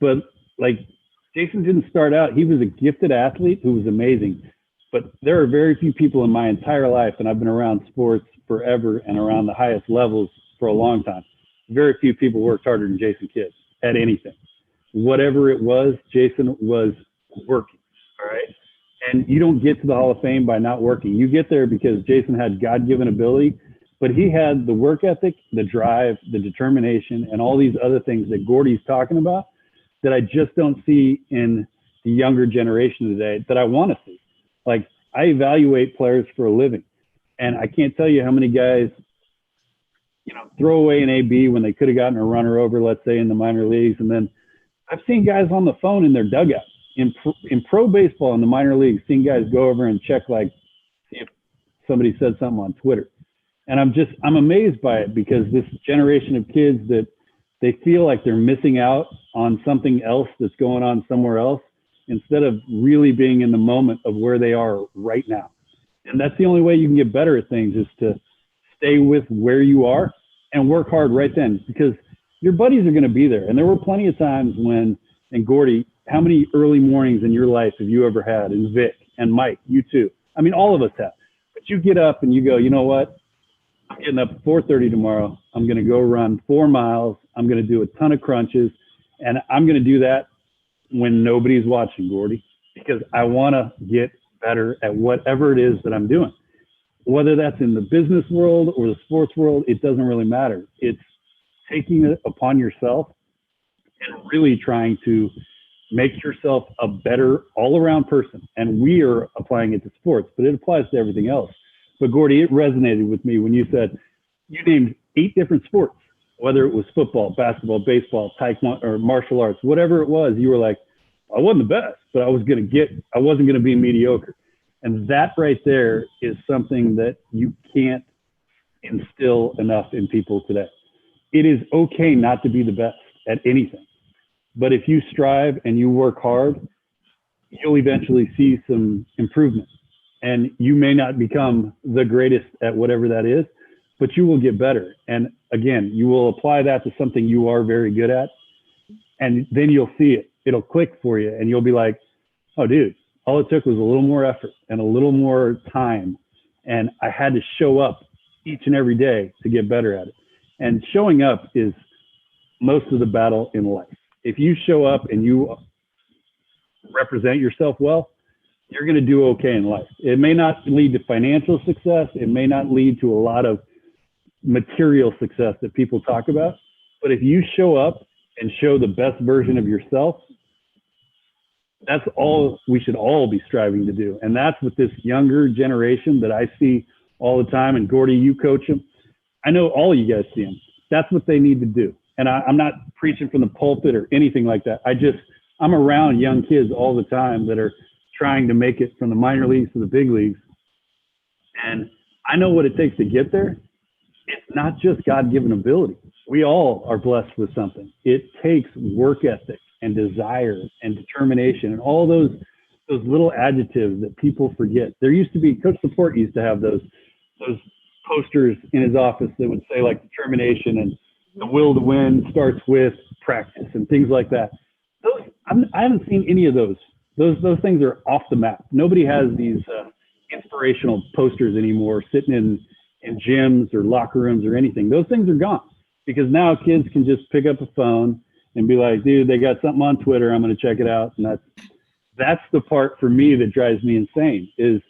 But like Jason didn't start out, he was a gifted athlete who was amazing. But there are very few people in my entire life, and I've been around sports forever and around the highest levels for a long time. Very few people worked harder than Jason Kidd at anything. Whatever it was, Jason was working, all right? And you don't get to the Hall of Fame by not working. You get there because Jason had God-given ability, but he had the work ethic, the drive, the determination, and all these other things that Gordie's talking about that I just don't see in the younger generation today that I want to see. Like, I evaluate players for a living, and I can't tell you how many guys, throw away an AB when they could have gotten a runner over, let's say, in the minor leagues. And then I've seen guys on the phone in their dugout. In pro baseball in the minor leagues, seeing guys go over and check, like, see if somebody said something on Twitter. And I'm amazed by it, because this generation of kids that they feel like they're missing out on something else that's going on somewhere else, instead of really being in the moment of where they are right now. And that's the only way you can get better at things, is to stay with where you are and work hard right then, because your buddies are going to be there. And there were plenty of times when, and Gordie, how many early mornings in your life have you ever had? And Vic and Mike, you too. I mean, all of us have. But you get up and you go, you know what? I'm getting up at 4:30 tomorrow. I'm going to go run 4 miles. I'm going to do a ton of crunches. And I'm going to do that when nobody's watching, Gordie, because I want to get better at whatever it is that I'm doing. Whether that's in the business world or the sports world, it doesn't really matter. It's taking it upon yourself and really trying to make yourself a better all-around person. And we are applying it to sports, but it applies to everything else. But Gordie, it resonated with me when you said you named 8 different sports, whether it was football, basketball, baseball, taekwondo, or martial arts, whatever it was. You were like, I wasn't the best, but I wasn't going to be mediocre. And that right there is something that you can't instill enough in people today. It is okay not to be the best at anything. But if you strive and you work hard, you'll eventually see some improvement. And you may not become the greatest at whatever that is, but you will get better. And again, you will apply that to something you are very good at. And then you'll see it. It'll click for you. And you'll be like, oh, dude, all it took was a little more effort and a little more time. And I had to show up each and every day to get better at it. And showing up is most of the battle in life. If you show up and you represent yourself well, you're going to do okay in life. It may not lead to financial success. It may not lead to a lot of material success that people talk about. But if you show up and show the best version of yourself, that's all we should all be striving to do. And that's what this younger generation that I see all the time. And Gordie, you coach them. I know all you guys see them. That's what they need to do. And I'm not preaching from the pulpit or anything like that. I'm around young kids all the time that are trying to make it from the minor leagues to the big leagues. And I know what it takes to get there. It's not just God-given ability. We all are blessed with something. It takes work ethic and desire and determination and all those little adjectives that people forget. There used to be, Coach Support used to have those posters in his office that would say like determination and the will to win starts with practice and things like that. I haven't seen any of those. Those things are off the map. Nobody has these inspirational posters anymore sitting in gyms or locker rooms or anything. Those things are gone because now kids can just pick up a phone and be like, dude, they got something on Twitter. I'm going to check it out. And that's the part for me that drives me insane is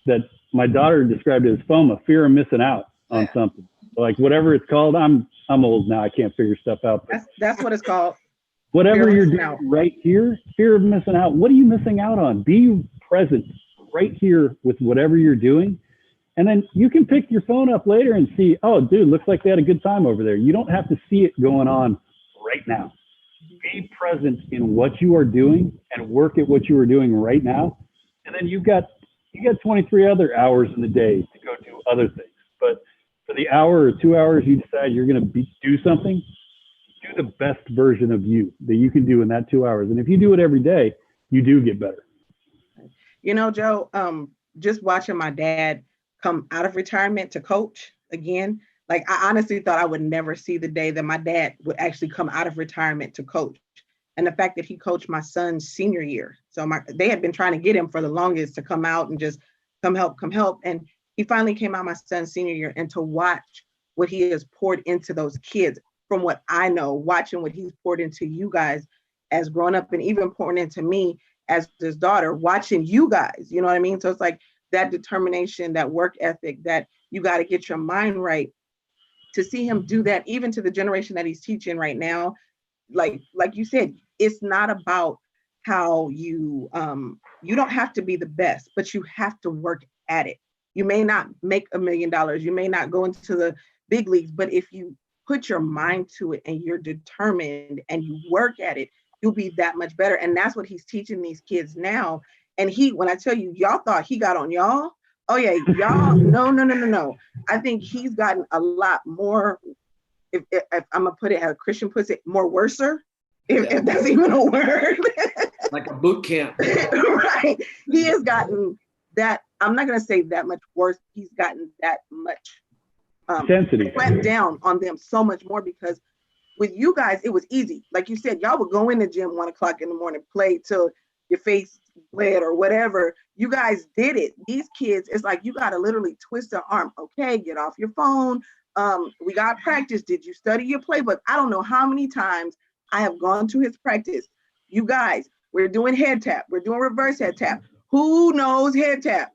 that my daughter described it as FOMO, fear of missing out on something. Like whatever it's called, I'm old now. I can't figure stuff out. But That's what it's called. whatever you're doing right here, fear of missing out. What are you missing out on? Be present right here with whatever you're doing. And then you can pick your phone up later and see, oh, dude, looks like they had a good time over there. You don't have to see it going on right now. Be present in what you are doing and work at what you are doing right now. And then you got 23 other hours in the day to go do other things. But for the hour or 2 hours you decide you're going to do something, do the best version of you that you can do in that 2 hours. And if you do it every day, you do get better. You know, Joe, just watching my dad come out of retirement to coach again, like I honestly thought I would never see the day that my dad would actually come out of retirement to coach. And the fact that he coached my son's senior year. So they had been trying to get him for the longest to come out and just come help. And he finally came out my son's senior year, and to watch what he has poured into those kids, from what I know, watching what he's poured into you guys as grown up, and even pouring into me as his daughter, watching you guys, you know what I mean? So it's like that determination, that work ethic, that you got to get your mind right. To see him do that, even to the generation that he's teaching right now, like you said, it's not about how you don't have to be the best, but you have to work at it. You may not make $1 million, you may not go into the big leagues, but if you put your mind to it and you're determined and you work at it, you'll be that much better. And that's what he's teaching these kids now. And when I tell you, y'all thought he got on y'all. Oh yeah, y'all, no. I think he's gotten a lot more, if I'm gonna put it how a Christian puts it, more worser, if that's even a word. Like a boot camp. Right. He has gotten that, I'm not gonna say that much worse, he's gotten that much sensitive, clamped down on them so much more, because with you guys, it was easy. Like you said, y'all would go in the gym 1 o'clock in the morning, play till your face bled or whatever. You guys did it. These kids, it's like you got to literally twist their arm. Okay, get off your phone. We got practice. Did you study your playbook? I don't know how many times I have gone to his practice. You guys, we're doing head tap. We're doing reverse head tap. Who knows head tap?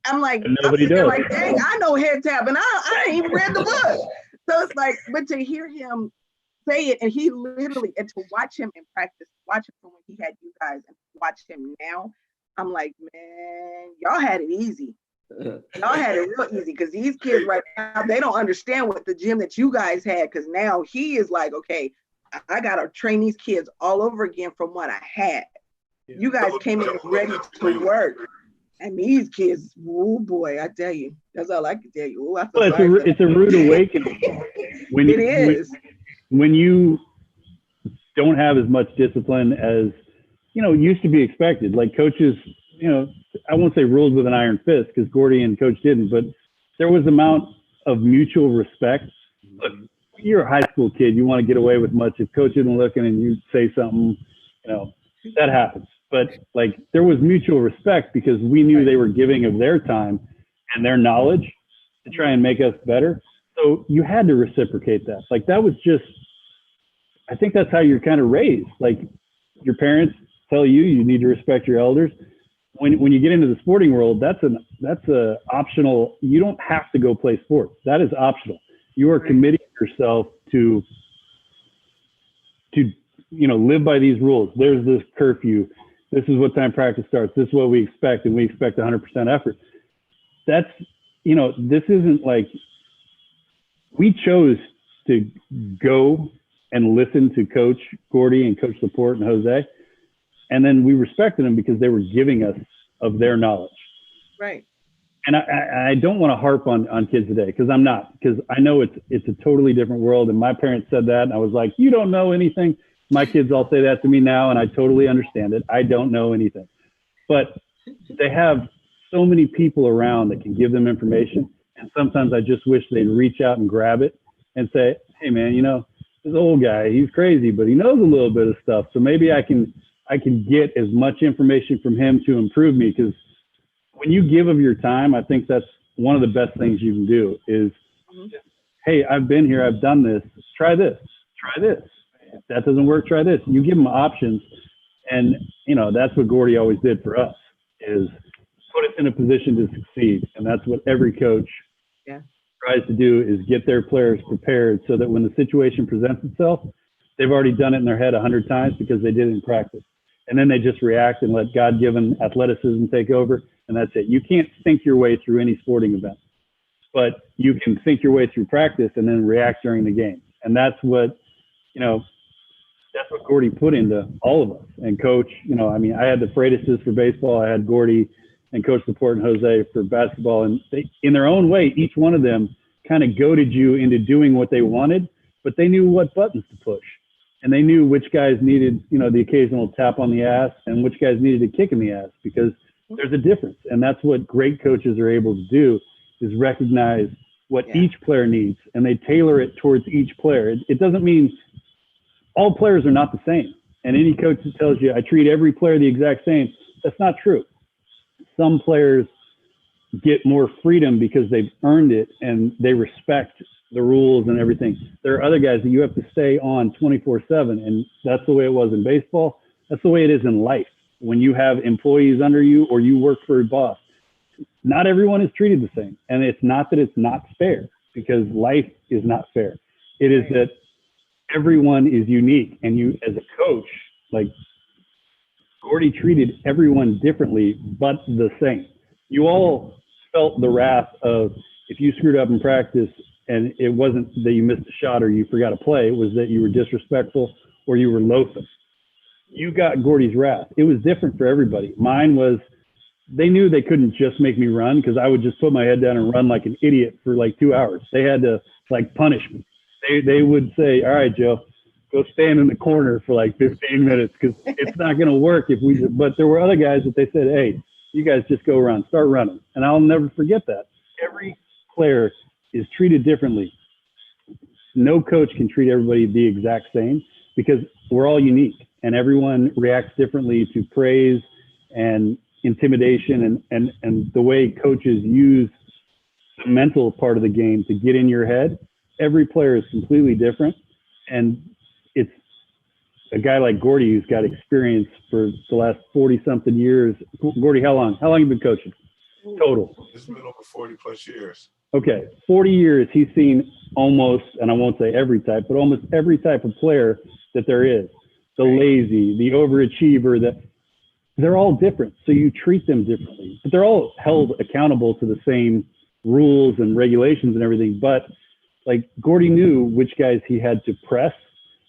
I'm like, nobody does. Like, dang, I know head tap, and I ain't even read the book. So it's like, but to hear him say it, and he literally, and to watch him in practice, watch him from when he had you guys, and watch him now, I'm like, man, y'all had it easy. Y'all had it real easy, because these kids right now, they don't understand what the gym that you guys had, because now he is like, okay, I got to train these kids all over again from what I had. Yeah. You guys came in ready to work. And these kids, oh boy, I tell you, that's all I can tell you. Ooh, it's a rude awakening. When you don't have as much discipline as, used to be expected. Like coaches, I won't say ruled with an iron fist, because Gordie and Coach didn't, but there was amount of mutual respect. Look, you're a high school kid, you want to get away with much. If Coach isn't looking and you say something, that happens. But like there was mutual respect, because we knew they were giving of their time and their knowledge to try and make us better. So you had to reciprocate that. Like that was just, I think that's how you're kind of raised. Like your parents tell you need to respect your elders. when you get into the sporting world, that's a optional. You don't have to go play sports. That is optional. You are committing yourself to live by these rules. There's this curfew. This is what time practice starts. This is what we expect, and we expect 100% effort. That's, this isn't like, we chose to go and listen to Coach Gordie and Coach Laporte and Jose, and then we respected them because they were giving us of their knowledge. Right. And I don't want to harp on kids today, because I'm not, because I know it's a totally different world. And my parents said that, and I was like, you don't know anything. My kids all say that to me now, and I totally understand it. I don't know anything. But they have so many people around that can give them information. And sometimes I just wish they'd reach out and grab it and say, hey, man, this old guy, he's crazy, but he knows a little bit of stuff. So maybe I can get as much information from him to improve me. Because when you give of your time, I think that's one of the best things you can do is, hey, I've been here, I've done this, try this. If that doesn't work, try this. You give them options. And, that's what Gordie always did for us, is put us in a position to succeed. And that's what every coach tries to do, is get their players prepared so that when the situation presents itself, they've already done it in their head 100 times because they did it in practice. And then they just react and let God-given athleticism take over. And that's it. You can't think your way through any sporting event, but you can think your way through practice and then react during the game. And that's what Gordie put into all of us. And Coach, I had the Freitas's for baseball. I had Gordie and Coach Laporte and Jose for basketball. And they, in their own way, each one of them kind of goaded you into doing what they wanted, but they knew what buttons to push. And they knew which guys needed, the occasional tap on the ass and which guys needed a kick in the ass, because there's a difference. And that's what great coaches are able to do, is recognize what each player needs, and they tailor it towards each player. It doesn't mean all players are not the same. And any coach that tells you, I treat every player the exact same, that's not true. Some players get more freedom because they've earned it and they respect the rules and everything. There are other guys that you have to stay on 24/7. And that's the way it was in baseball. That's the way it is in life. When you have employees under you or you work for a boss, not everyone is treated the same. And it's not that it's not fair, because life is not fair. It is that everyone is unique. And you, as a coach, like Gordie treated everyone differently, but the same. You all felt the wrath of, if you screwed up in practice and it wasn't that you missed a shot or you forgot a play, it was that you were disrespectful or you were loafing. You got Gordie's wrath. It was different for everybody. Mine was, they knew they couldn't just make me run, because I would just put my head down and run like an idiot for like 2 hours. They had to punish me. They would say, all right, Joe, go stand in the corner for like 15 minutes, because it's not going to work if we just, but there were other guys that they said, hey, you guys just go run, start running. And I'll never forget that. Every player is treated differently. No coach can treat everybody the exact same, because we're all unique and everyone reacts differently to praise and intimidation and the way coaches use the mental part of the game to get in your head. Every player is completely different. And it's a guy like Gordie, who's got experience for the last 40 something years. Gordie, how long have you been coaching total? It's been over 40 plus years. Okay. 40 years. He's seen almost, and I won't say every type, but almost every type of player that there is. The lazy, the overachiever, that they're all different. So you treat them differently, but they're all held accountable to the same rules and regulations and everything. But like Gordie knew which guys he had to press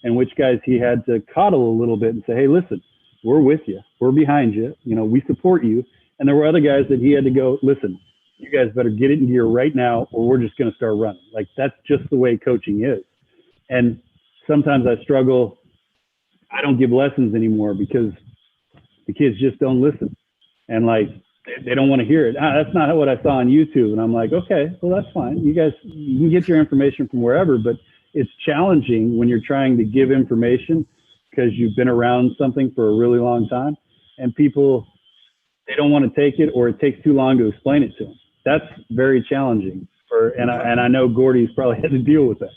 and which guys he had to coddle a little bit and say, hey, listen, we're with you. We're behind you. We support you. And there were other guys that he had to go, listen, you guys better get it in gear right now, or we're just going to start running. Like, that's just the way coaching is. And sometimes I struggle. I don't give lessons anymore because the kids just don't listen. And like, they don't want to hear it. That's not what I saw on YouTube. And I'm like, okay, well, that's fine. You guys, you can get your information from wherever, but it's challenging when you're trying to give information because you've been around something for a really long time, and people, they don't want to take it, or it takes too long to explain it to them. That's very challenging. And I know Gordie's probably had to deal with that.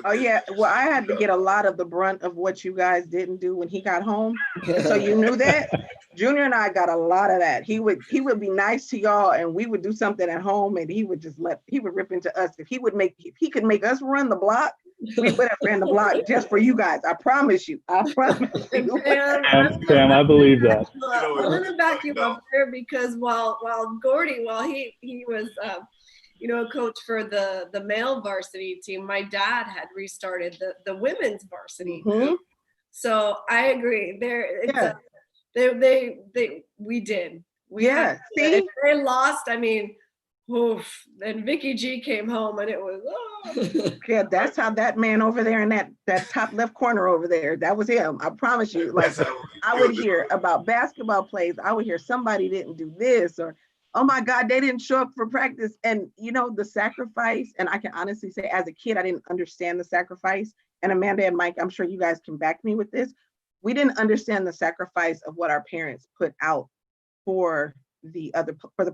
Oh yeah, well, I had to get a lot of the brunt of what you guys didn't do when he got home. So you knew that. Junior and I got a lot of that. He would be nice to y'all, and we would do something at home, and he would rip into us. If he could make us run the block, we would have ran the block just for you guys. I promise you. Sam, I believe that. I'm gonna back you up there because while Gordie, he was a coach for the male varsity team, my dad had restarted the women's varsity. Mm-hmm. So I agree. We did. Yeah. See? They lost. I mean, oof. And Vicky G came home and it was, Yeah, that's how that man over there in that top left corner over there, that was him. I promise you. Like, I would hear about basketball plays. I would hear somebody didn't do this, or, oh my God, they didn't show up for practice. And the sacrifice, and I can honestly say as a kid, I didn't understand the sacrifice. And Amanda and Mike, I'm sure you guys can back me with this. We didn't understand the sacrifice of what our parents put out for the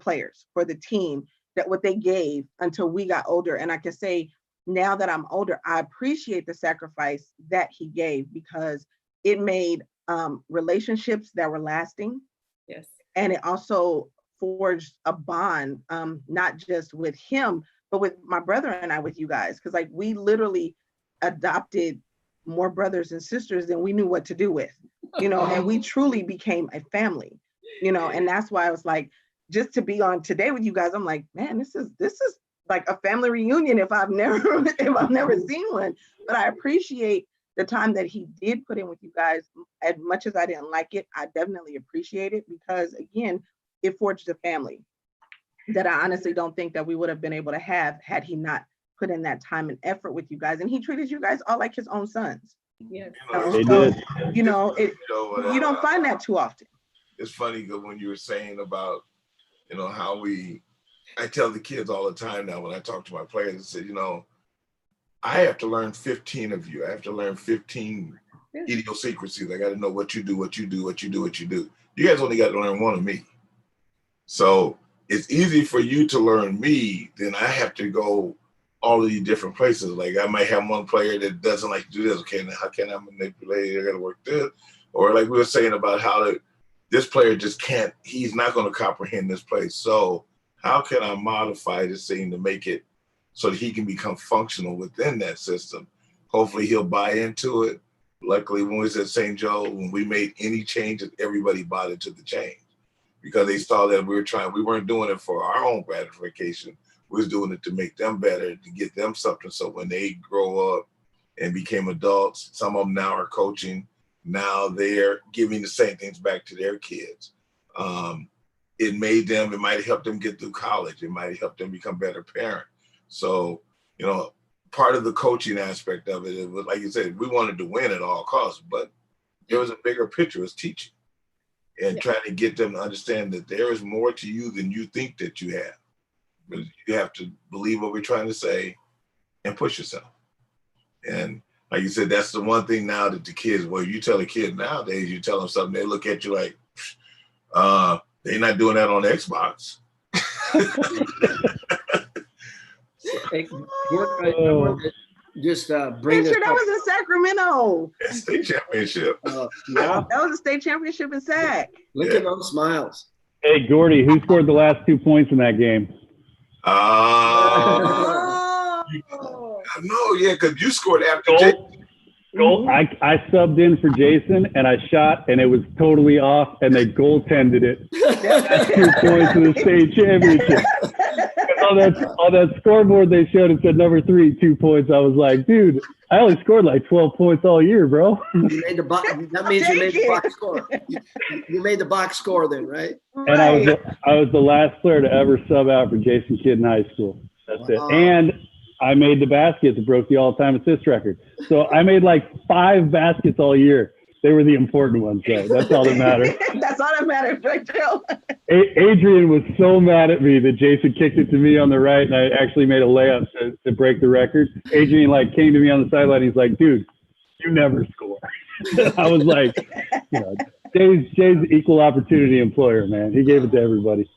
players, for the team, that what they gave until we got older. And I can say now that I'm older, I appreciate the sacrifice that he gave, because it made relationships that were lasting. Yes. And it also forged a bond, not just with him, but with my brother and I, with you guys. Because like we literally adopted more brothers and sisters than we knew what to do with, and we truly became a family, and that's why I was like, just to be on today with you guys, I'm like, man, this is like a family reunion if I've never seen one. But I appreciate the time that he did put in with you guys. As much as I didn't like it, I definitely appreciate it, because again, it forged a family that I honestly don't think that we would have been able to have had he not put in that time and effort with you guys. And he treated you guys all like his own sons. Yes. They did. You don't find that too often. It's funny when you were saying about, how I tell the kids all the time now when I talk to my players, I said, I have to learn 15 of you. I have to learn 15 idiosyncrasies. I got to know what you do, what you do, what you do, what you do. You guys only got to learn one of me. So it's easy for you to learn me, then I have to go all of these different places. Like I might have one player that doesn't like to do this. Okay, now how can I manipulate it? I got to work this. Or like we were saying about how this player just can't, he's not going to comprehend this play. So how can I modify this thing to make it so that he can become functional within that system? Hopefully he'll buy into it. Luckily, when we was at St. Joe, when we made any changes, everybody bought into the change, because they saw that we weren't doing it for our own gratification. We was doing it to make them better, to get them something. So when they grow up and became adults, some of them now are coaching. Now they're giving the same things back to their kids. It might have helped them get through college. It might have helped them become better parents. So, part of the coaching aspect of it was, like you said, we wanted to win at all costs, but there was a bigger picture, was teaching and trying to get them to understand that there is more to you than you think that you have. But you have to believe what we're trying to say and push yourself. And like you said, that's the one thing now that the kids, you tell a kid nowadays, you tell them something, they look at you like, they're not doing that on Xbox. Hey, just bring this. That was in Sacramento. State championship. Yeah. That was a state championship in Sac. Look at those smiles. Hey, Gordie, who scored the last 2 points in that game? No, because you scored after Jason. I subbed in for Jason, and I shot, and it was totally off, and they goaltended it. 2 points in the state championship. On that scoreboard they showed, it said number 3, 2 points. I was like, dude, I only scored like 12 points all year, bro. You made that means you made the box score. You made the box score then, right? And I was the last player to ever sub out for Jason Kidd in high school. That's it. And I made the basket that broke the all-time assist record. So I made like 5 baskets all year. They were the important ones, though. That's all that matters. That's all that matters, right, Joe? Adrian was so mad at me that Jason kicked it to me on the right, and I actually made a layup to break the record. Adrian came to me on the sideline. He's like, "Dude, you never score." I was like, Jay's equal opportunity employer, man. He gave it to everybody.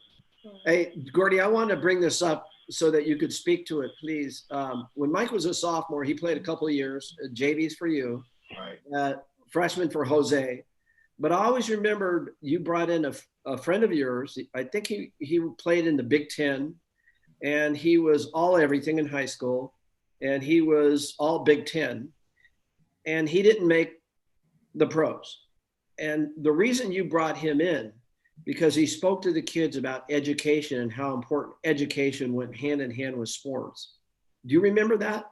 Hey, Gordie, I wanted to bring this up so that you could speak to it, please. When Mike was a sophomore, he played a couple of years. JVs for you. Right. Freshman for Jose. But I always remembered you brought in a friend of yours. I think he played in the Big Ten, and he was all everything in high school, and he was all Big Ten, and he didn't make the pros. And the reason you brought him in, because he spoke to the kids about education and how important education went hand in hand with sports. Do you remember that?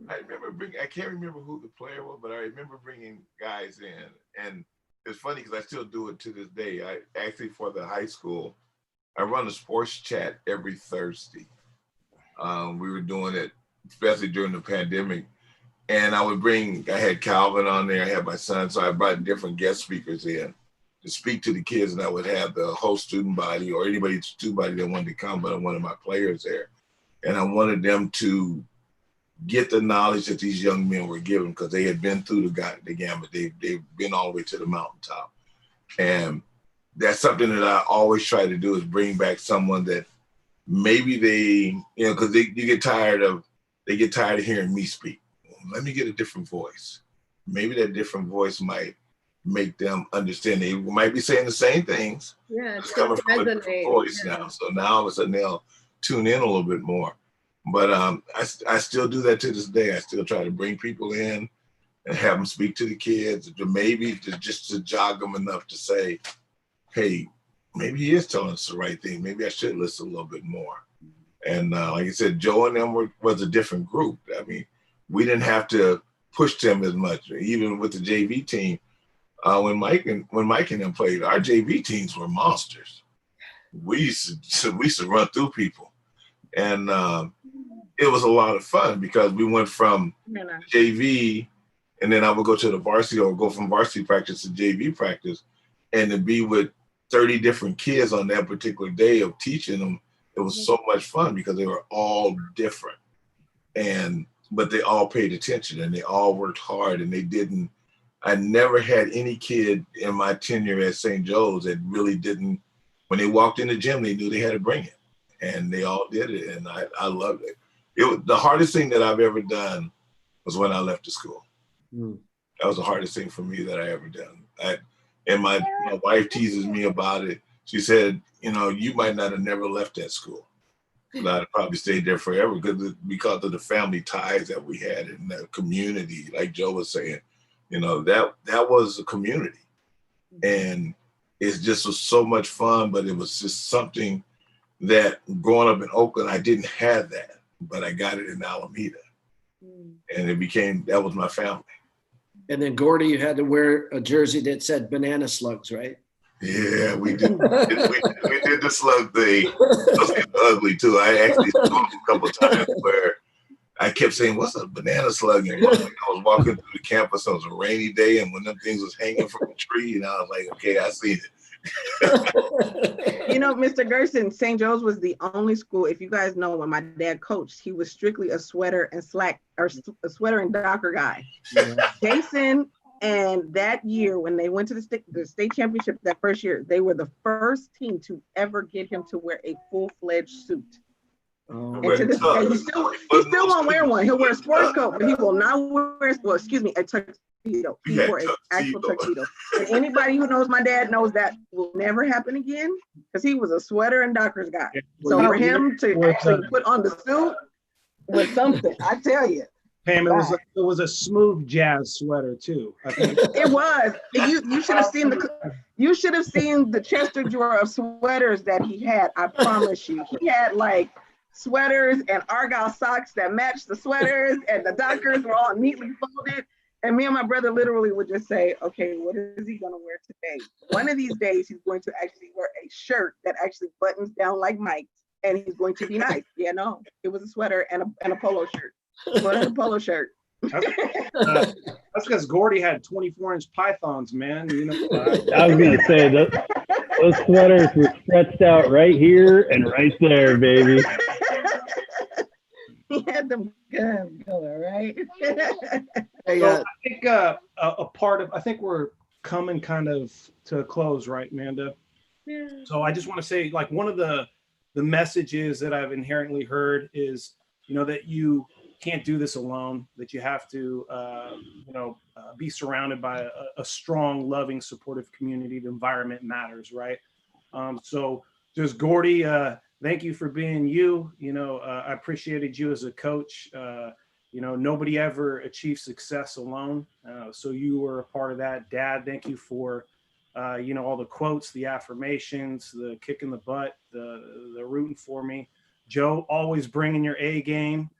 I remember I can't remember who the player was, but I remember bringing guys in. And it's funny because I still do it to this day. I actually, for the high school, I run a sports chat every Thursday. We were doing it, especially during the pandemic. And I had Calvin on there, I had my son, so I brought different guest speakers in to speak to the kids, and I would have the whole student body or anybody student body that wanted to come, but I wanted my players there. And I wanted them to get the knowledge that these young men were given, because they had been through the gamut. They've been all the way to the mountaintop. And that's something that I always try to do, is bring back someone that maybe because they get tired of hearing me speak. Let me get a different voice. Maybe that different voice might make them understand. They might be saying the same things. Yeah, it's coming from a different voice now. So now all of a sudden they'll tune in a little bit more. But I still do that to this day. I still try to bring people in and have them speak to the kids, just to jog them enough to say, hey, maybe he is telling us the right thing. Maybe I should listen a little bit more. And like I said, Joe and them was a different group. I mean, we didn't have to push them as much. Even with the JV team, when Mike and them played, our JV teams were monsters. We used to run through people, and it was a lot of fun because we went from JV, and then I would go to the varsity, or go from varsity practice to JV practice, and to be with 30 different kids on that particular day of teaching them. It was so much fun because they were all different, but they all paid attention and they all worked hard, and I never had any kid in my tenure at St. Joe's that really didn't, when they walked in the gym, they knew they had to bring it, and they all did it. And I loved it. It was the hardest thing that I've ever done was when I left the school. That was the hardest thing for me that I ever done. And my wife teases me about it. She said, you might not have never left that school. I'd probably stayed there forever because of the family ties that we had in the community. Like Joe was saying, that was a community, and it just was so much fun. But it was just something that growing up in Oakland, I didn't have that, but I got it in Alameda, and that was my family. And then Gordie, you had to wear a jersey that said banana slugs, right? Yeah, we did. we did the slug thing. It was ugly too. I actually saw it a couple of times where I kept saying, "What's a banana slug?" And I was walking through the campus. It was a rainy day, and when them things was hanging from a tree, and I was like, "Okay, I seen it." Mr. Gerson, St. Joe's was the only school. If you guys know, when my dad coached, he was strictly a sweater and a sweater and Docker guy. Yeah. Jason. And that year, when they went to the state championship that first year, they were the first team to ever get him to wear a full-fledged suit. And to this day, he still won't wear one. He'll wear a sports coat, but he will not wear, a tuxedo. He wore an actual tuxedo. And anybody who knows my dad knows that will never happen again, because he was a sweater and Dockers guy. So for him to actually put on the suit was something, I tell you. Pam, it was a smooth jazz sweater too. I think. It was. You should have seen the Chester drawer of sweaters that he had. I promise you, he had like sweaters and Argyle socks that matched the sweaters, and the Dockers were all neatly folded. And me and my brother literally would just say, "Okay, what is he gonna wear today? One of these days, he's going to actually wear a shirt that actually buttons down like Mike's, and he's going to be nice." Yeah, no, it was a sweater and a polo shirt. What a polo shirt. That's because Gordie had 24-inch pythons, man. I was gonna say those sweaters were stretched out right here and right there, baby. He had them good color, right? So I think I think we're coming kind of to a close, right, Amanda? Yeah. So I just want to say, like, one of the messages that I've inherently heard is, that you can't do this alone, that you have to, be surrounded by a strong, loving, supportive community. The environment matters, right? So just Gordie, thank you for being you. I appreciated you as a coach. Nobody ever achieves success alone. So you were a part of that. Dad, thank you for, all the quotes, the affirmations, the kick in the butt, the rooting for me. Joe, always bringing your A game,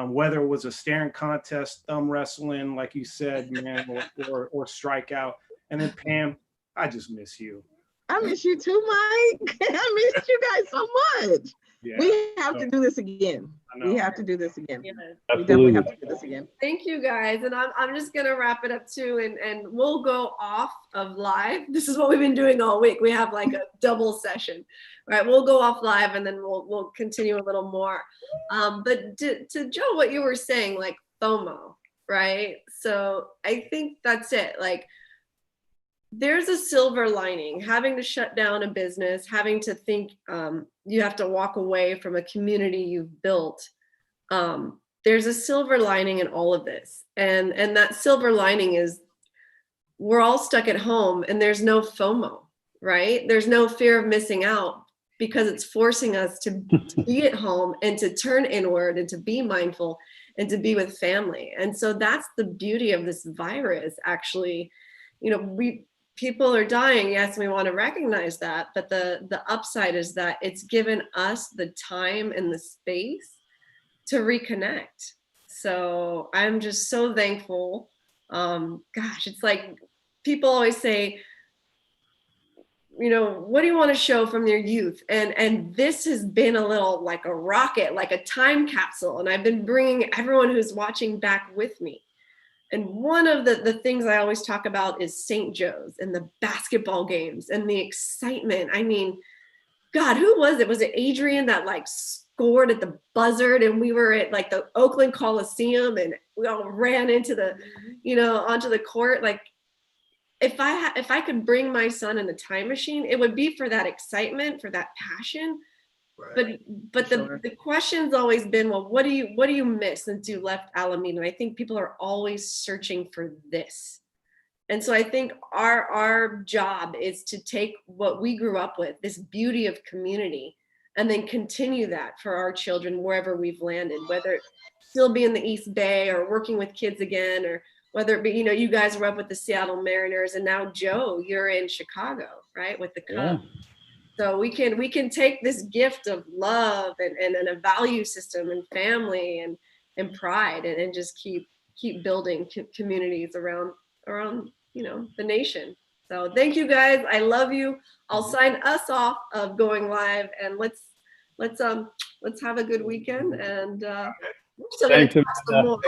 whether it was a staring contest, thumb wrestling, like you said, man, or strikeout. And then Pam, I just miss you. I miss you too, Mike. I miss you guys so much. Yeah. We have to do this again. We have to do this again. Yeah. We definitely have to do this again. Thank you guys. And I'm just going to wrap it up too. And we'll go off of live. This is what we've been doing all week. We have like a double session, right? We'll go off live and then we'll continue a little more. But to Joe, what you were saying, like FOMO, right? So I think that's it. Like, there's a silver lining. Having to shut down a business, having to think you have to walk away from a community you've built. There's a silver lining in all of this. And that silver lining is we're all stuck at home and there's no FOMO, right? There's no fear of missing out because it's forcing us to be at home and to turn inward and to be mindful and to be with family. And so that's the beauty of this virus, actually. People are dying. Yes, we want to recognize that. But the upside is that it's given us the time and the space to reconnect. So I'm just so thankful. Gosh, it's like people always say, what do you want to show from your youth? And this has been a little like a rocket, like a time capsule. And I've been bringing everyone who's watching back with me. And one of the things I always talk about is St. Joe's and the basketball games and the excitement. I mean, God, who was it? Was it Adrian that like scored at the buzzard and we were at like the Oakland Coliseum and we all ran into the, onto the court? Like, if I could bring my son in the time machine, it would be for that excitement, for that passion. Right. But the question's always been, well, what do you miss since you left Alameda? And I think people are always searching for this. And so I think our job is to take what we grew up with, this beauty of community, and then continue that for our children wherever we've landed, whether it still be in the East Bay or working with kids again, or whether it be, you guys were up with the Seattle Mariners and now Joe, you're in Chicago, right? With the Cubs. Yeah. So we can take this gift of love and a value system and family and pride and just keep building communities around the nation. So thank you guys. I love you. I'll sign us off of going live and let's have a good weekend and we're still gonna talk some more.